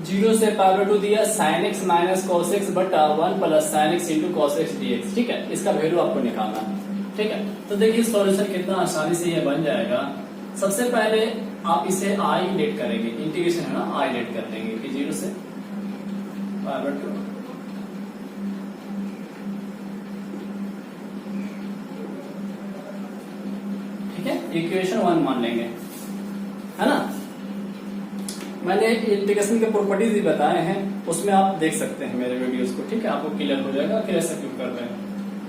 0 से π/2 दिया sin x minus cos x बटा 1 plus sin x into cos x dx। ठीक है, इसका वैल्यू आपको निकालना है। ठीक है, तो देखिए सॉल्यूशन कितना आसानी से ये बन जाएगा। सबसे पहले आप इसे आई लेट करेंगे, इंटीग्रेशन है ना, आई लेट कर देंगे कि 0 से π/2 इक्वेशन 1 मान लेंगे, है ना। मैंने इंटीग्रेशन के प्रॉपर्टीज भी बताए हैं, उसमें आप देख सकते हैं मेरे वीडियोस को। ठीक है, आपको क्लियर हो जाएगा कि ऐसा क्यों कर रहे हैं।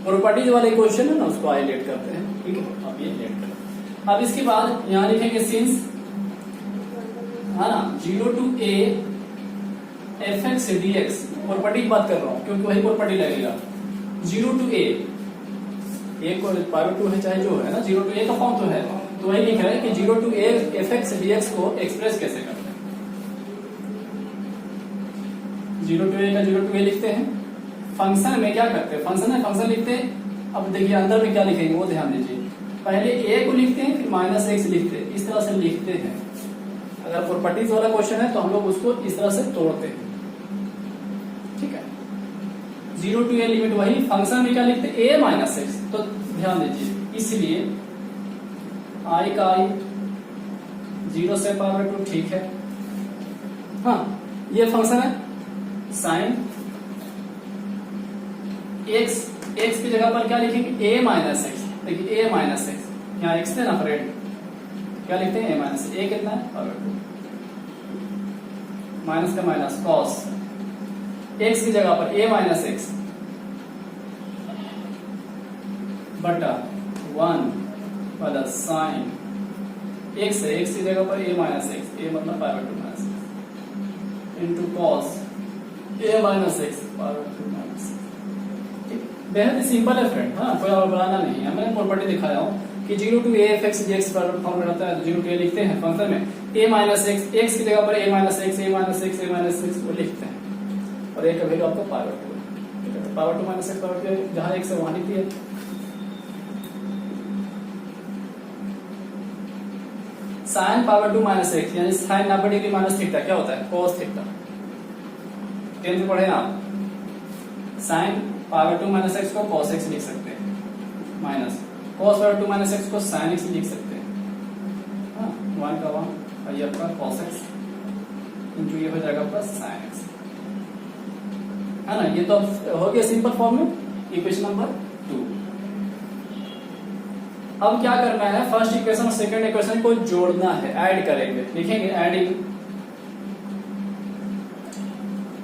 प्रॉपर्टीज वाले क्वेश्चन है ना, उसको आई लेट करते हैं। ठीक है, अब ये लेट करें। अब इसके बाद यहाँ लिखेंगे सिंस, है ना, 0 to a fx dx, property की बात कर रहा हूँ क्योंकि वही प्रॉपर्टी लगेगा। 0 to a एक π/2 है चाहे जो है ना, 0 to a का फॉर्म तो है, तो वही लिख रहा है कि 0 to a fx dx को एक्सप्रेस कैसे करते हैं। 0 to a का 0 to a लिखते हैं। फंक्शन में क्या करते हैं, फंक्शन में फंक्शन लिखते हैं। अब देखिए अंदर में क्या लिखेंगे वो ध्यान दीजिए। पहले a को लिखते हैं फिर -x लिखते हैं, इस तरह से लिखते हैं। अगर प्रॉपर्टीज वाला क्वेश्चन है तो हम लोग उसको इस तरह से तोड़ते हैं। ठीक है, 0 to a लिमिट वही, फंक्शन में क्या लिखते हैं a-x, तो ध्यान दीजिए, इसलिए i का i 0 से π/2। ठीक है, हाँ ये फंक्शन है साइन x, x की जगह पर क्या लिखेंगे a-x। देखिए a-x यहाँ x थे ना फ्रेंड, क्या लिखते हैं a-x, a कितना है π/2, माइनस का माइनस cos x की जगह पर a-x बटा 1 प्लस साइन x है, x की जगह पर a-x, a मतलब π/2 माइनस इंटू कॉस a-x π/2 ठीक, बेहद सिंपल है फ्रेंड। हाँ, कोई और बनाना नहीं है, मैंने प्रॉपर्टी दिखाया हूँ कि 0 to a fx dx form रहता है, तो 0 to a लिखते हैं फंक्शन में a-x, x की जगह पर a-x वो लिखते हैं, और a का वैल्यू आपको π/2 है। π/2 माइनस x π/2 जहाँ x है वहां लिख दिया। साइन π/2 माइनस x यानी साइन 90 डिग्री माइनस थीटा क्या होता है, cos थीटा। 10th में पढ़े ना आप, साइन π/2 माइनस x को cos x लिख सकते हैं, माइनस cos π/2 माइनस x को sin x लिख सकते हैं। हाँ, 1 का 1 और ये आपका cos x इंटू ये हो जाएगा आपका sin x, है ना। ये तो हो गया सिंपल फॉर्म में इक्वेशन नंबर 2। अब क्या करना है, फर्स्ट इक्वेशन और सेकंड इक्वेशन को जोड़ना है, ऐड करेंगे। लिखेंगे adding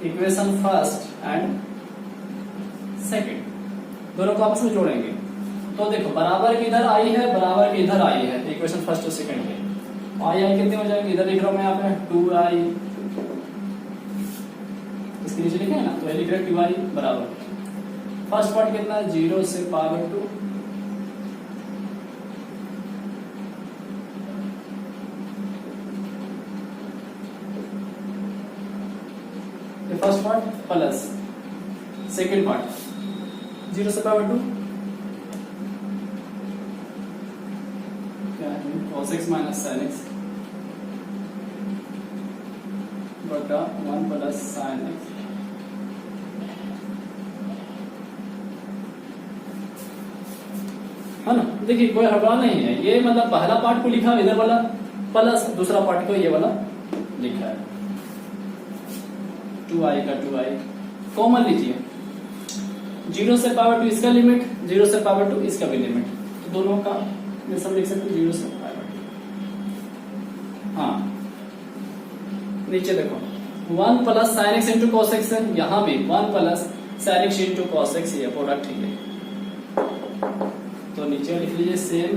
equation first and second, दोनों को आपस में जोड़ेंगे। तो देखो बराबर की इधर आई है, बराबर की इधर आई है, इक्वेशन फर्स्ट और सेकंड के। आई कितने हो जाएंगे, इधर लिख रहा हूं मैं यहाँ पे 2i, इसके नीचे लिखे ना, तो लिख रहे 2i बराबर फर्स्ट पार्ट कितना है 0 से π/2 first part plus second part 0 से π/2 क्या है cos x minus sin x बटा 1 प्लस sin x। है ना, देखिए कोई हड़बड़ा नहीं है, ये मतलब पहला पार्ट को लिखा इधर वाला प्लस दूसरा पार्ट को ये वाला लिखा है 2i का 2i कॉमन लीजिए, 0 से पावर 2 इसका लिमिट, 0 से पावर 2 इसका भी लिमिट, तो दोनों का ये सब लिख सकते 0 से पावर 2। हाँ नीचे देखो 1 plus sine x into cos x है, यहां भी 1 plus sine x into cos x, ये प्रोडक्ट ही है। तो नीचे लिख लीजिए सेम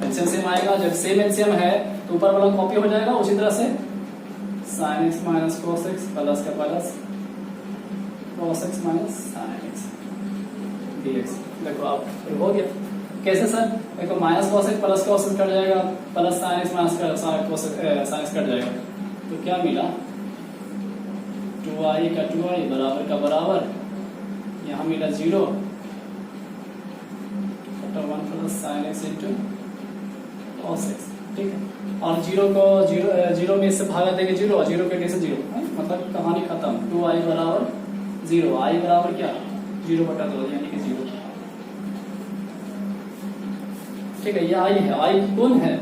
एलसीएम सेम आएगा, जब सेम एलसीएम है तो ऊपर वाला कॉपी हो जाएगा, उसी तरह से sine x minus cos x plus का plus cos x minus sine x dx. देखो आप हो गया। कैसे सर? देखो minus cos x plus cos x cut जाएगा, plus sine x minus cos x cut जाएगा, तो क्या मिला 2i का 2i बराबर का बराबर, यहाँ मिला 0 बटा 1 plus sine x into cos x. ठीक है, और 0 को 0 में इससे भागा देंगे 0 और 0 कटे से 0, मतलब कहानी खत्म। 2i बराबर 0, i बराबर क्या 0 बटा 2 यानी कि 0। ठीक है, ये i है, i कौन है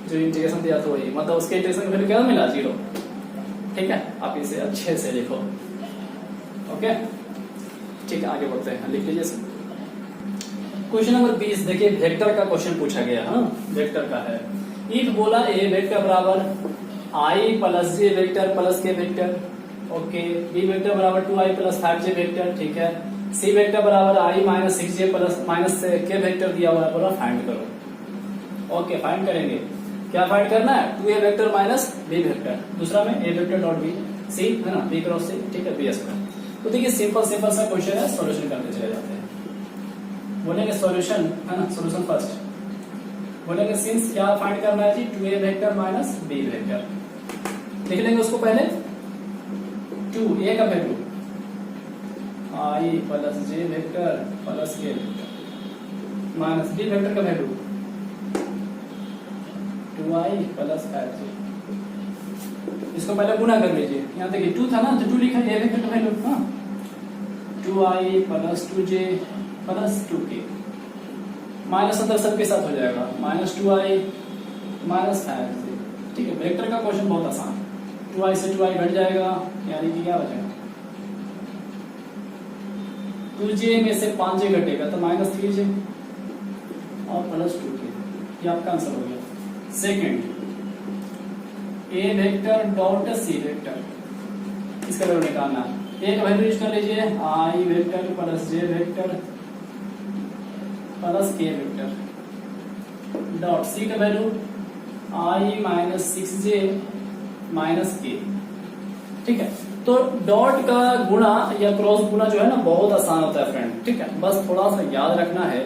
जो इंटीग्रेशन दिया तो वही, मतलब उसके इंटीग्रेशन का क्या मिला 0। ठीक है, आप इसे अच्छे से लिखो। ओके ठीक है, आगे बढ़ते हैं, लिख लीजिए सर। क्वेश्चन नंबर 20 देखिए, वेक्टर का क्वेश्चन पूछा गया। हाँ वेक्टर का है। इफ बोला ए वेक्टर बराबर i plus J vector plus के वेक्टर, ओके, बी वेक्टर बराबर 2i प्लस 5j वेक्टर, ठीक है, सी वेक्टर बराबर i minus 6j plus minus के वेक्टर दिया हुआ है, बोला फाइंड करो। ओके फाइंड करेंगे, क्या फाइंड करना है 2a vector minus b vector, दूसरा में a vector dot b, c है ना, b क्रॉस c, ठीक है, b स्क्वायर। तो देखिए सिंपल सिंपल सा क्वेश्चन है, सॉल्यूशन करते चले जाते हैं। बोलेंगे सॉल्यूशन है ना, सॉल्यूशन फर्स्ट बोलेंगे सिंस क्या फाइंड करना है जी 2a vector minus b vector, लिख लेंगे उसको पहले 2a का value i plus j vector plus k vector minus b vector का वैल्यू 2i प्लस 5j। इसको पहले गुना कर लीजिए, यहाँ देखिए 2 था ना तो 2 लिखा a वेक्टर का वैल्यू, हाँ 2i plus 2j plus 2k, minus अंदर सबके साथ हो जाएगा, माइनस 2i माइनस 5j। ठीक है, वेक्टर का क्वेश्चन बहुत आसान, 2i से 2i घट जाएगा, यानी कि क्या बचेगा 2j में से 5j घटेगा तो माइनस 3j और प्लस 2k, ये आपका आंसर हो गया। Second a vector dot c vector, इसका वैल्यू निकालना है, एक वैल्यू यूज कर लीजिए i vector plus j vector plus k vector dot c का value i minus 6j minus k। ठीक है, तो डॉट का गुणा या क्रॉस गुणा जो है ना बहुत आसान होता है फ्रेंड। ठीक है, बस थोड़ा सा याद रखना है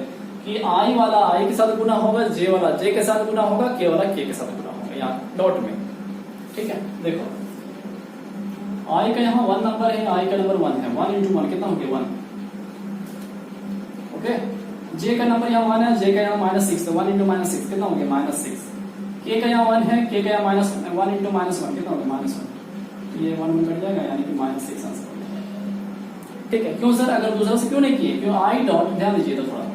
कि i वाला i के साथ गुणा होगा, j वाला j के साथ गुणा होगा, k वाला k के साथ गुणा होगा यहाँ डॉट में। ठीक है, देखो i का यहाँ 1 नंबर है, i का नंबर 1 है, 1 इंटू 1 कितना हो गया 1। ओके, j का नंबर यहाँ 1 है, j का यहाँ माइनस 6, तो 1 इंटू माइनस 6 कितना हो गया माइनस 6। k का यहाँ 1 है, k का यहाँ माइनस 1 इंटू माइनस 1 कितना हो गया माइनस 1, ये 1 में कट जाएगा यानी कि माइनस 6 आंसर हो जाएगा। ठीक है, क्यों सर अगर दूसरा से क्यों नहीं किए, क्यों i डॉट, ध्यान दीजिए तो थोड़ा,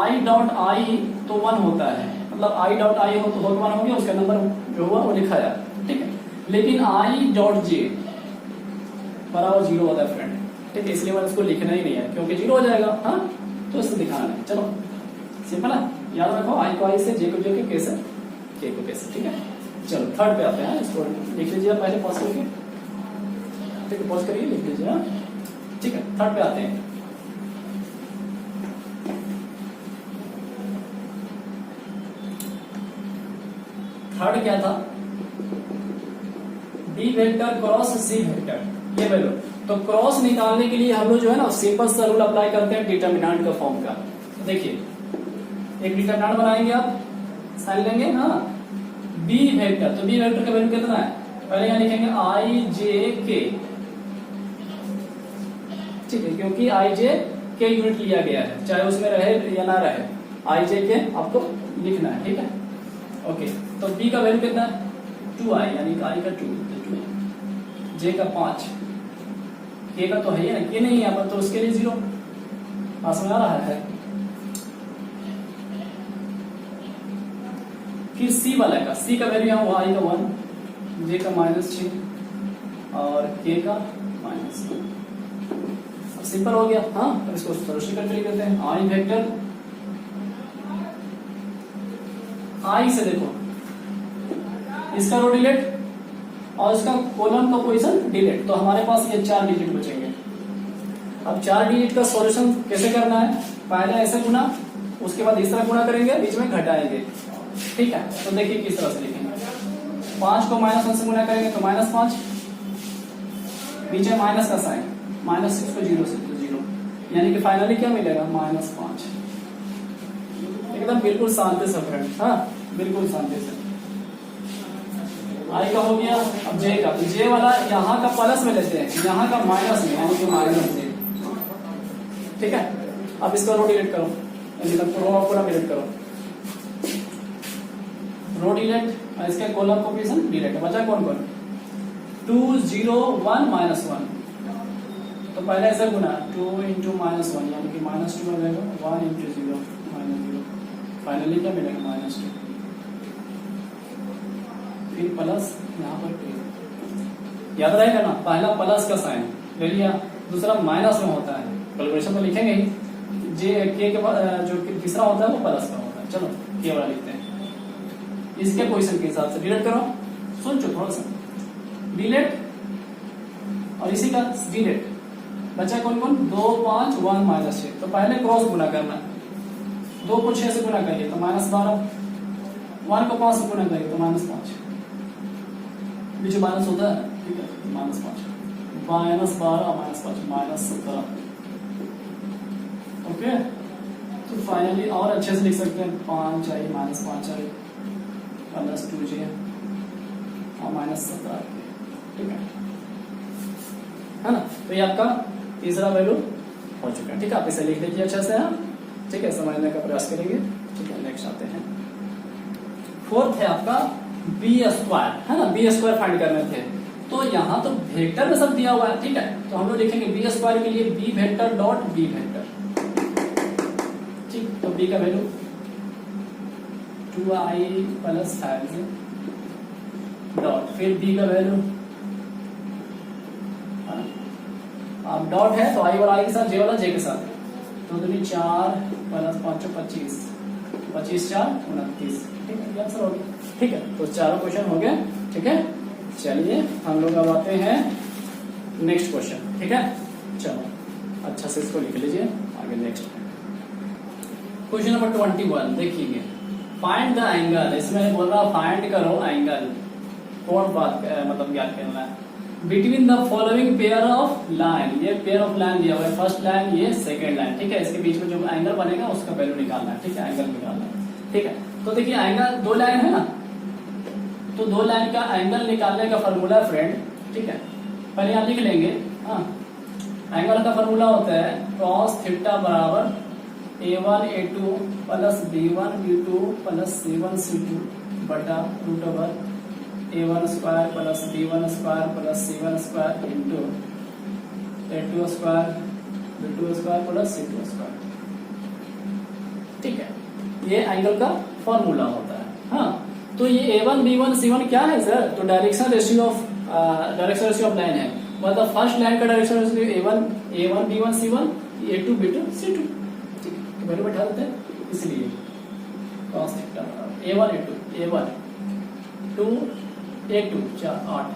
i डॉट i तो 1 होता है, मतलब i डॉट i हो तो 1 हो गया, उसका नंबर जो हुआ वो लिखा है। ठीक है, लेकिन i डॉट j बराबर 0 होता है फ्रेंड। ठीक है, इसलिए मैंने उसको लिखना ही नहीं है क्योंकि 0 हो जाएगा, हाँ तो इसको दिखाना नहीं। चलो सिंपल है, याद रखो i को i से, j को j के, k से k को k से। ठीक है, चलो थर्ड पे आते हैं, इसको लिख लीजिए पहले पॉज करके, ठीक है पॉज करिए लिख लीजिए। हाँ ठीक है, थर्ड पे आते हैं। थर्ड क्या था, b vector cross c vector, ये वैल्यू। तो क्रॉस निकालने के लिए हम लोग जो है ना सिंपल सा रूल अप्लाई करते हैं डिटरमिनेंट का फॉर्म का। देखिए एक डिटरमिनेंट बनाएंगे आप, साइन लेंगे, हाँ b वेक्टर, तो b वेक्टर का वैल्यू कितना है, पहले यहाँ लिखेंगे i j k। ठीक है, क्योंकि i j k यूनिट लिया गया है, चाहे उसमें रहे या ना रहे, i j k आपको लिखना है। ठीक है, ओके, तो b का वैल्यू कितना है 2i, यानी कि i का 2, j का 5, k का तो है ही ना, k नहीं है यहाँ पर तो उसके लिए 0। पास में आ रहा है। फिर c वाला का, c का वैल्यू यहाँ i का 1, j का माइनस 6, और k का -1। अब सिंपल हो गया। हाँ, अब इसको सोल्यूशन करके लिख देते हैं। आई वेक्टर आई से देखो इसका रो डिलीट और इसका कॉलम का पोजीशन डिलीट, तो हमारे पास ये 4 डिजिट बचेंगे। अब 4 डिजिट का सॉल्यूशन कैसे करना है, पहले ऐसे गुना, उसके बाद इस तरह गुना करेंगे, बीच में घटाएंगे। ठीक है, तो देखिए किस तरह से लिखेंगे। 5 को -1 से गुना करेंगे तो -5, बीच में माइनस का साइन, -6 को 0 से तो 0, यानी कि फाइनली क्या मिलेगा -5। एकदम बिल्कुल शांति से फ्रेंड, हाँ बिल्कुल शांति से। आई का हो गया। अब जे का, जे वाला यहाँ का प्लस में लेते हैं, यहाँ का माइनस में, यानी कि -j। ठीक है, अब इसका रो डिलीट करो, पूरा डिलीट करो, रो डिलीट, इसके कॉलम को पोजीशन डिलीट। बचा कौन कौन, 2 0 1 -1, तो पहले ऐसा गुना 2 × -1, यानी कि -2 हो जाएगा, 1 × 0 -0, फाइनली क्या मिलेगा -2, फिर प्लस यहाँ पर k। याद रहेगा ना, पहला प्लस का साइन ले लिया, दूसरा माइनस में होता है, कैलकुलेशन तो लिखेंगे ही, जे के जो तीसरा होता है वो प्लस का होता है। चलो के वाला लिखते हैं, इसके पोजीशन के हिसाब से डिलीट करो। सुन चो थोड़ा सा, डिलीट और इसी का डिलीट। बचा कौन कौन, 2 5 1 -6, तो पहले क्रॉस गुना करना, 2 को 6 से गुना करिए तो -12, 1 को 5 से गुना करिए तो -5, बीच में माइनस होता है। ठीक है, -5 -12 -5 -17। ओके, तो फाइनली और अच्छे से लिख सकते हैं, 5 आई -5 आई +2j और -17। ठीक है ना, तो ये आपका तीसरा वैल्यू हो चुका है। ठीक है, आप इसे लिख लीजिए अच्छे से। ठीक है, समझने का प्रयास करेंगे। ठीक है, नेक्स्ट आते हैं। फोर्थ है आपका b², है ना, b² फाइंड करने थे, तो यहाँ तो वेक्टर में सब दिया हुआ है। ठीक है, तो हम लोग लिखेंगे b² के लिए b vector dot b vector. ठीक, तो b का वैल्यू 2i + 5j डॉट, फिर b का वैल्यू, अब डॉट है तो i वाला i के साथ, j वाला j के साथ, तो 2 4 + 5 25, 25 4 29। ठीक है, आंसर हो गया। ठीक है, तो चारों क्वेश्चन हो गए। ठीक है, चलिए हम लोग अब आते हैं नेक्स्ट क्वेश्चन। ठीक है, चलो अच्छा से इसको लिख लीजिए, आगे नेक्स्ट क्वेश्चन नंबर 21 देखिए, फाइंड द एंगल। इसमें बोल रहा फाइंड करो एंगल, कौन बात मतलब क्या करना है, between the following pair of line. ये पेयर ऑफ लाइन दिया हुआ है, फर्स्ट लाइन, ये सेकेंड लाइन। ठीक है, इसके बीच में जो एंगल बनेगा उसका वैल्यू निकालना है। ठीक है, एंगल निकालना है। ठीक है, तो देखिए एंगल 2 लाइन है ना, तो 2 लाइन का एंगल निकालने का फॉर्मूला फ्रेंड। ठीक है, पहले आप लिख लेंगे। हाँ, एंगल का फॉर्मूला होता है cos θ बराबर a1 a2 + b1 b2 + c1 c2 बटा √a1² + b1² + c1² into a2² b2² + c2²। ठीक है, ये एंगल का फॉर्मूला होता है। हाँ, तो ये a1 b1 c1 क्या है सर, तो डायरेक्शन रेशियो ऑफ लाइन है, मतलब फर्स्ट लाइन का direction ratio a1 b1 c1, a2 b2 c2। ठीक है, तो वैल्यू बैठा देते हैं, इसलिए cos θ a1 a1 2 a2 4 8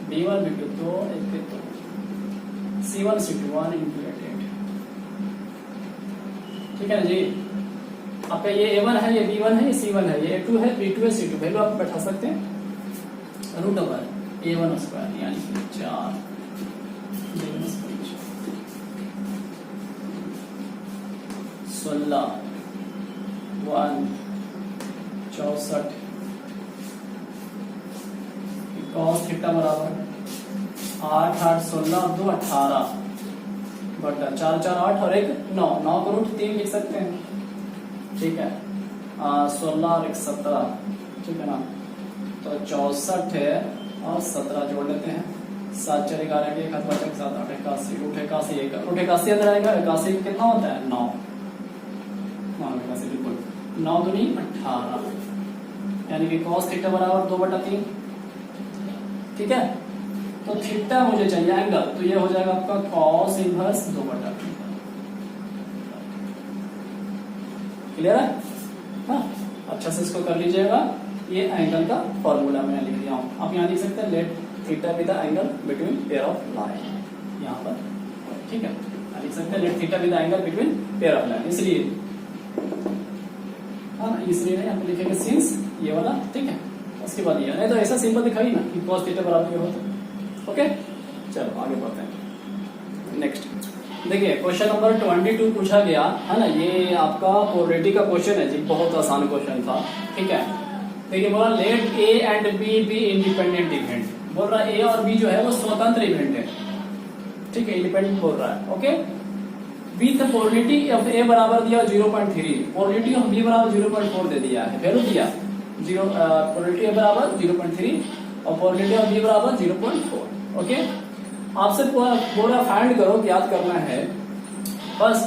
b1 b2 2 1 2 c1 c2 1 × 8। ठीक है ना जी, आपका ये a1 है, ये b1 है, ये c1 है, ये a2 है, b2 है, c2। वैल्यू आप बैठा सकते हैं √a1² यानी कि 4 16 1 64 cos θ बराबर 8 8 16 2 18 बटा 4 4 8 और 1 9 9 को √3 लिख सकते हैं। ठीक है, 16 और 1 17। ठीक है ना, तो 64 है और 17 जोड़ लेते हैं, 7 4 11 के 1 हाथ बचा 7 8 81 √81 अंदर आएगा। 81 कितना होता है 9 बिल्कुल 9 दूनी 18, यानी कि cos θ बराबर 2/3। ठीक है, तो थीटा मुझे चाहिए एंगल, तो ये हो जाएगा आपका cos इनवर्स 2/2। क्लियर है? हाँ, अच्छा से इसको कर लीजिएगा। ये एंगल का फॉर्मूला मैंने लिख दिया हूं। आप यहाँ लिख सकते हैं let theta be the angle between pair of line, यहाँ पर, ठीक है, लिख सकते हैं let theta be the angle between pair of line. इसलिए हाँ, इसलिए नहीं, आप लिखेंगे सिंस ये वाला, ठीक है, उसके बाद ये, नहीं तो ऐसा सिंपल दिखाई ना कि cos थीटा बराबर ये होता। ओके, चलो आगे बढ़ते हैं। नेक्स्ट देखिए, क्वेश्चन नंबर 22 पूछा गया है ना, ये आपका प्रोबेबिलिटी का क्वेश्चन है जी, बहुत आसान क्वेश्चन था, ठीक है। देखिए बोला let A and B B independent event, बोल रहा है ए और बी जो है वो स्वतंत्र इवेंट है, ठीक है, इंडिपेंडेंट बोल रहा है। ओके, विथ प्रोबेबिलिटी ऑफ ए बराबर दिया 0.3, प्रोबेबिलिटी ऑफ बी बराबर 0.4 दे दिया है, वैल्यू दिया 0, प्रोबेबिलिटी ए बराबर 0.3 और प्रोबेबिलिटी ऑफ बी बराबर 0.4। ओके, आपसे पूरा फाइंड करो, ज्ञात करना है। First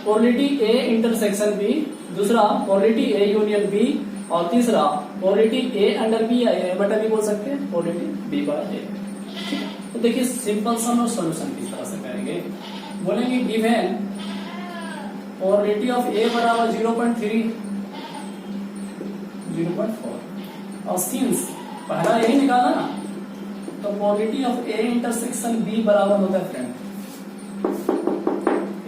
probability A intersection B, दूसरा प्रोबेबिलिटी ए यूनियन बी, और तीसरा प्रोबेबिलिटी ए अंडर बी या ए बटा बी बोल सकते हैं, प्रोबेबिलिटी बी बाय ए। तो देखिए सिंपल सम और सॉल्यूशन किस तरह से करेंगे, बोलेंगे गिवन प्रोबेबिलिटी ऑफ ए बराबर 0.3 0.4 और सिंस पहला यही निकाला ना, तो probability of A intersection B बराबर होता है फ्रेंड,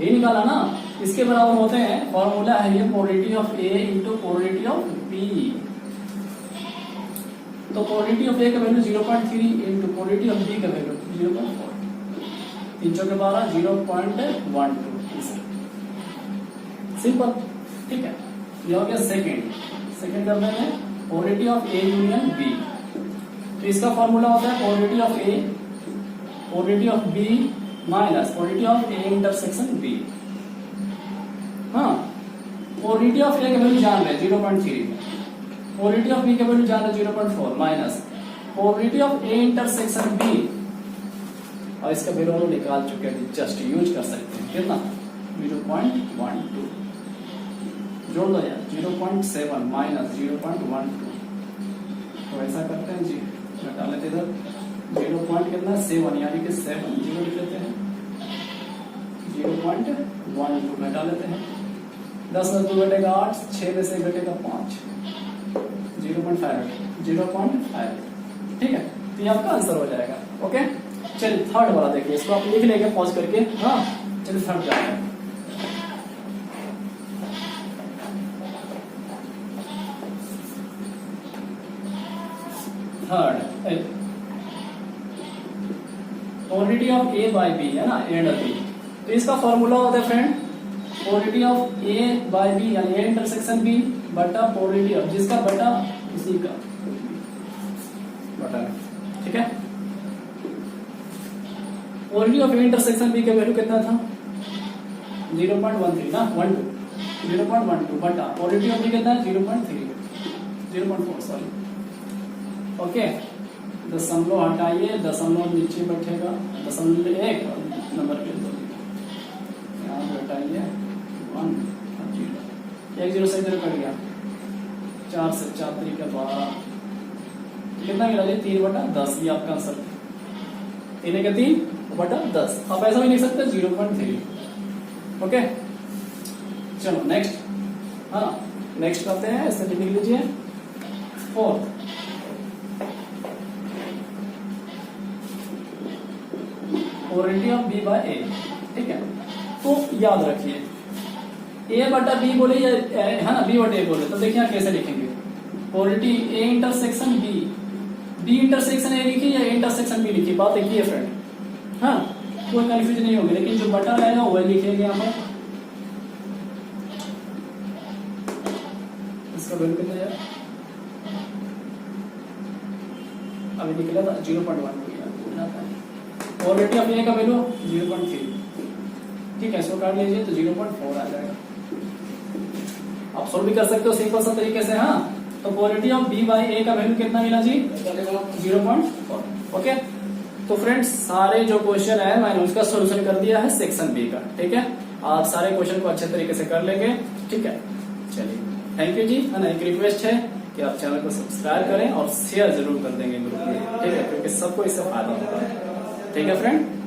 यही निकाला ना, इसके बराबर होते हैं, फॉर्मूला है ये probability of A into probability of B. तो प्रोबेबिलिटी ऑफ ए का value 0.3 into probability of B का वैल्यू 0.4, 3 चौके 12 0.12, सिंपल, ठीक है। ये हो गया सेकंड करने में probability of A union B, तो इसका फॉर्मूला होता है probability of A probability of B minus probability of A intersection B. हाँ, प्रोबेबिलिटी ऑफ ए का वैल्यू जान रहे 0.3, प्रोबेबिलिटी ऑफ बी का वैल्यू जान रहे 0.4 minus probability of A intersection B, और इसका वैल्यू निकाल चुके हैं, जस्ट यूज कर सकते हैं, कितना 0.12, जोड़ दो यार 0.7 माइनस 0.12, तो ऐसा करते हैं जी, घटा लेते इधर 0. कितना 7, यानी कि 7 0 लिख लेते हैं, 0.12 घटा लेते हैं, 10 में 2 घटेगा 8, 6 में से घटेगा 5, 0.5, ठीक है, तो ये आपका आंसर हो जाएगा। ओके, चलिए थर्ड वाला देखिए, इसको आप लिख लेंगे पॉज करके। हाँ, चलिए थर्ड जाते हैं। Third probability of A by B है ना, ए एंड बी, तो इसका फॉर्मूला होता है friend probability of A by B यानी ए इंटरसेक्शन बी बटा प्रोबेबिलिटी ऑफ, जिसका बटा इसी का बटा, ठीक है। Probability of A intersection B का वैल्यू कितना था 0.13 ना, 0.12 बटा प्रोबेबिलिटी ऑफ बी कितना है 0.4 सॉरी। ओके, दशमलव हटाइए, दशमलव नीचे बैठेगा, दशमलव 1 नंबर के 2 यहाँ हटाइए 1 0 से इधर कट गया, 4 से 4 3 का 12, कितना मिला जी 3/10, ये आपका आंसर 3/10। आप ऐसा भी लिख सकते हैं 0.3। ओके, चलो नेक्स्ट, हाँ नेक्स्ट करते हैं, ऐसे लिख लीजिए। Fourth probability of B by A, ठीक है, तो याद रखिए ए बटा बी बोले या है ना, बी बटा ए बोले, तो देखिए कैसे लिखेंगे probability A intersection B, B intersection A लिखिए या ए इंटरसेक्शन बी लिखिए, बात एक ही है फ्रेंड। हाँ, कोई कंफ्यूजन नहीं होगी, लेकिन जो बटा रहेगा वही लिखेंगे यहाँ पर। इसका वैल्यू कितना है अभी निकला था 0.1, प्रोबेबिलिटी ऑफ ए का वैल्यू 0.3, ठीक है, इसको काट लीजिए तो 0.4 आ जाएगा। आप सोल्व भी कर सकते हो सिंपल सा तरीके से। हाँ, तो प्रोबेबिलिटी ऑफ बी बाई ए का वैल्यू कितना मिला जी 0.4। ओके, तो फ्रेंड्स सारे जो क्वेश्चन है मैंने उसका सोल्यूशन कर दिया है सेक्शन बी का, ठीक है, आप सारे क्वेश्चन को अच्छे तरीके से कर लेंगे, ठीक है। चलिए थैंक यू जी, है ना, एक रिक्वेस्ट है कि आप चैनल को सब्सक्राइब करें और शेयर जरूर कर देंगे ग्रुप में, ठीक है, क्योंकि सबको इससे फायदा होगा। ठीक है फ्रेंड।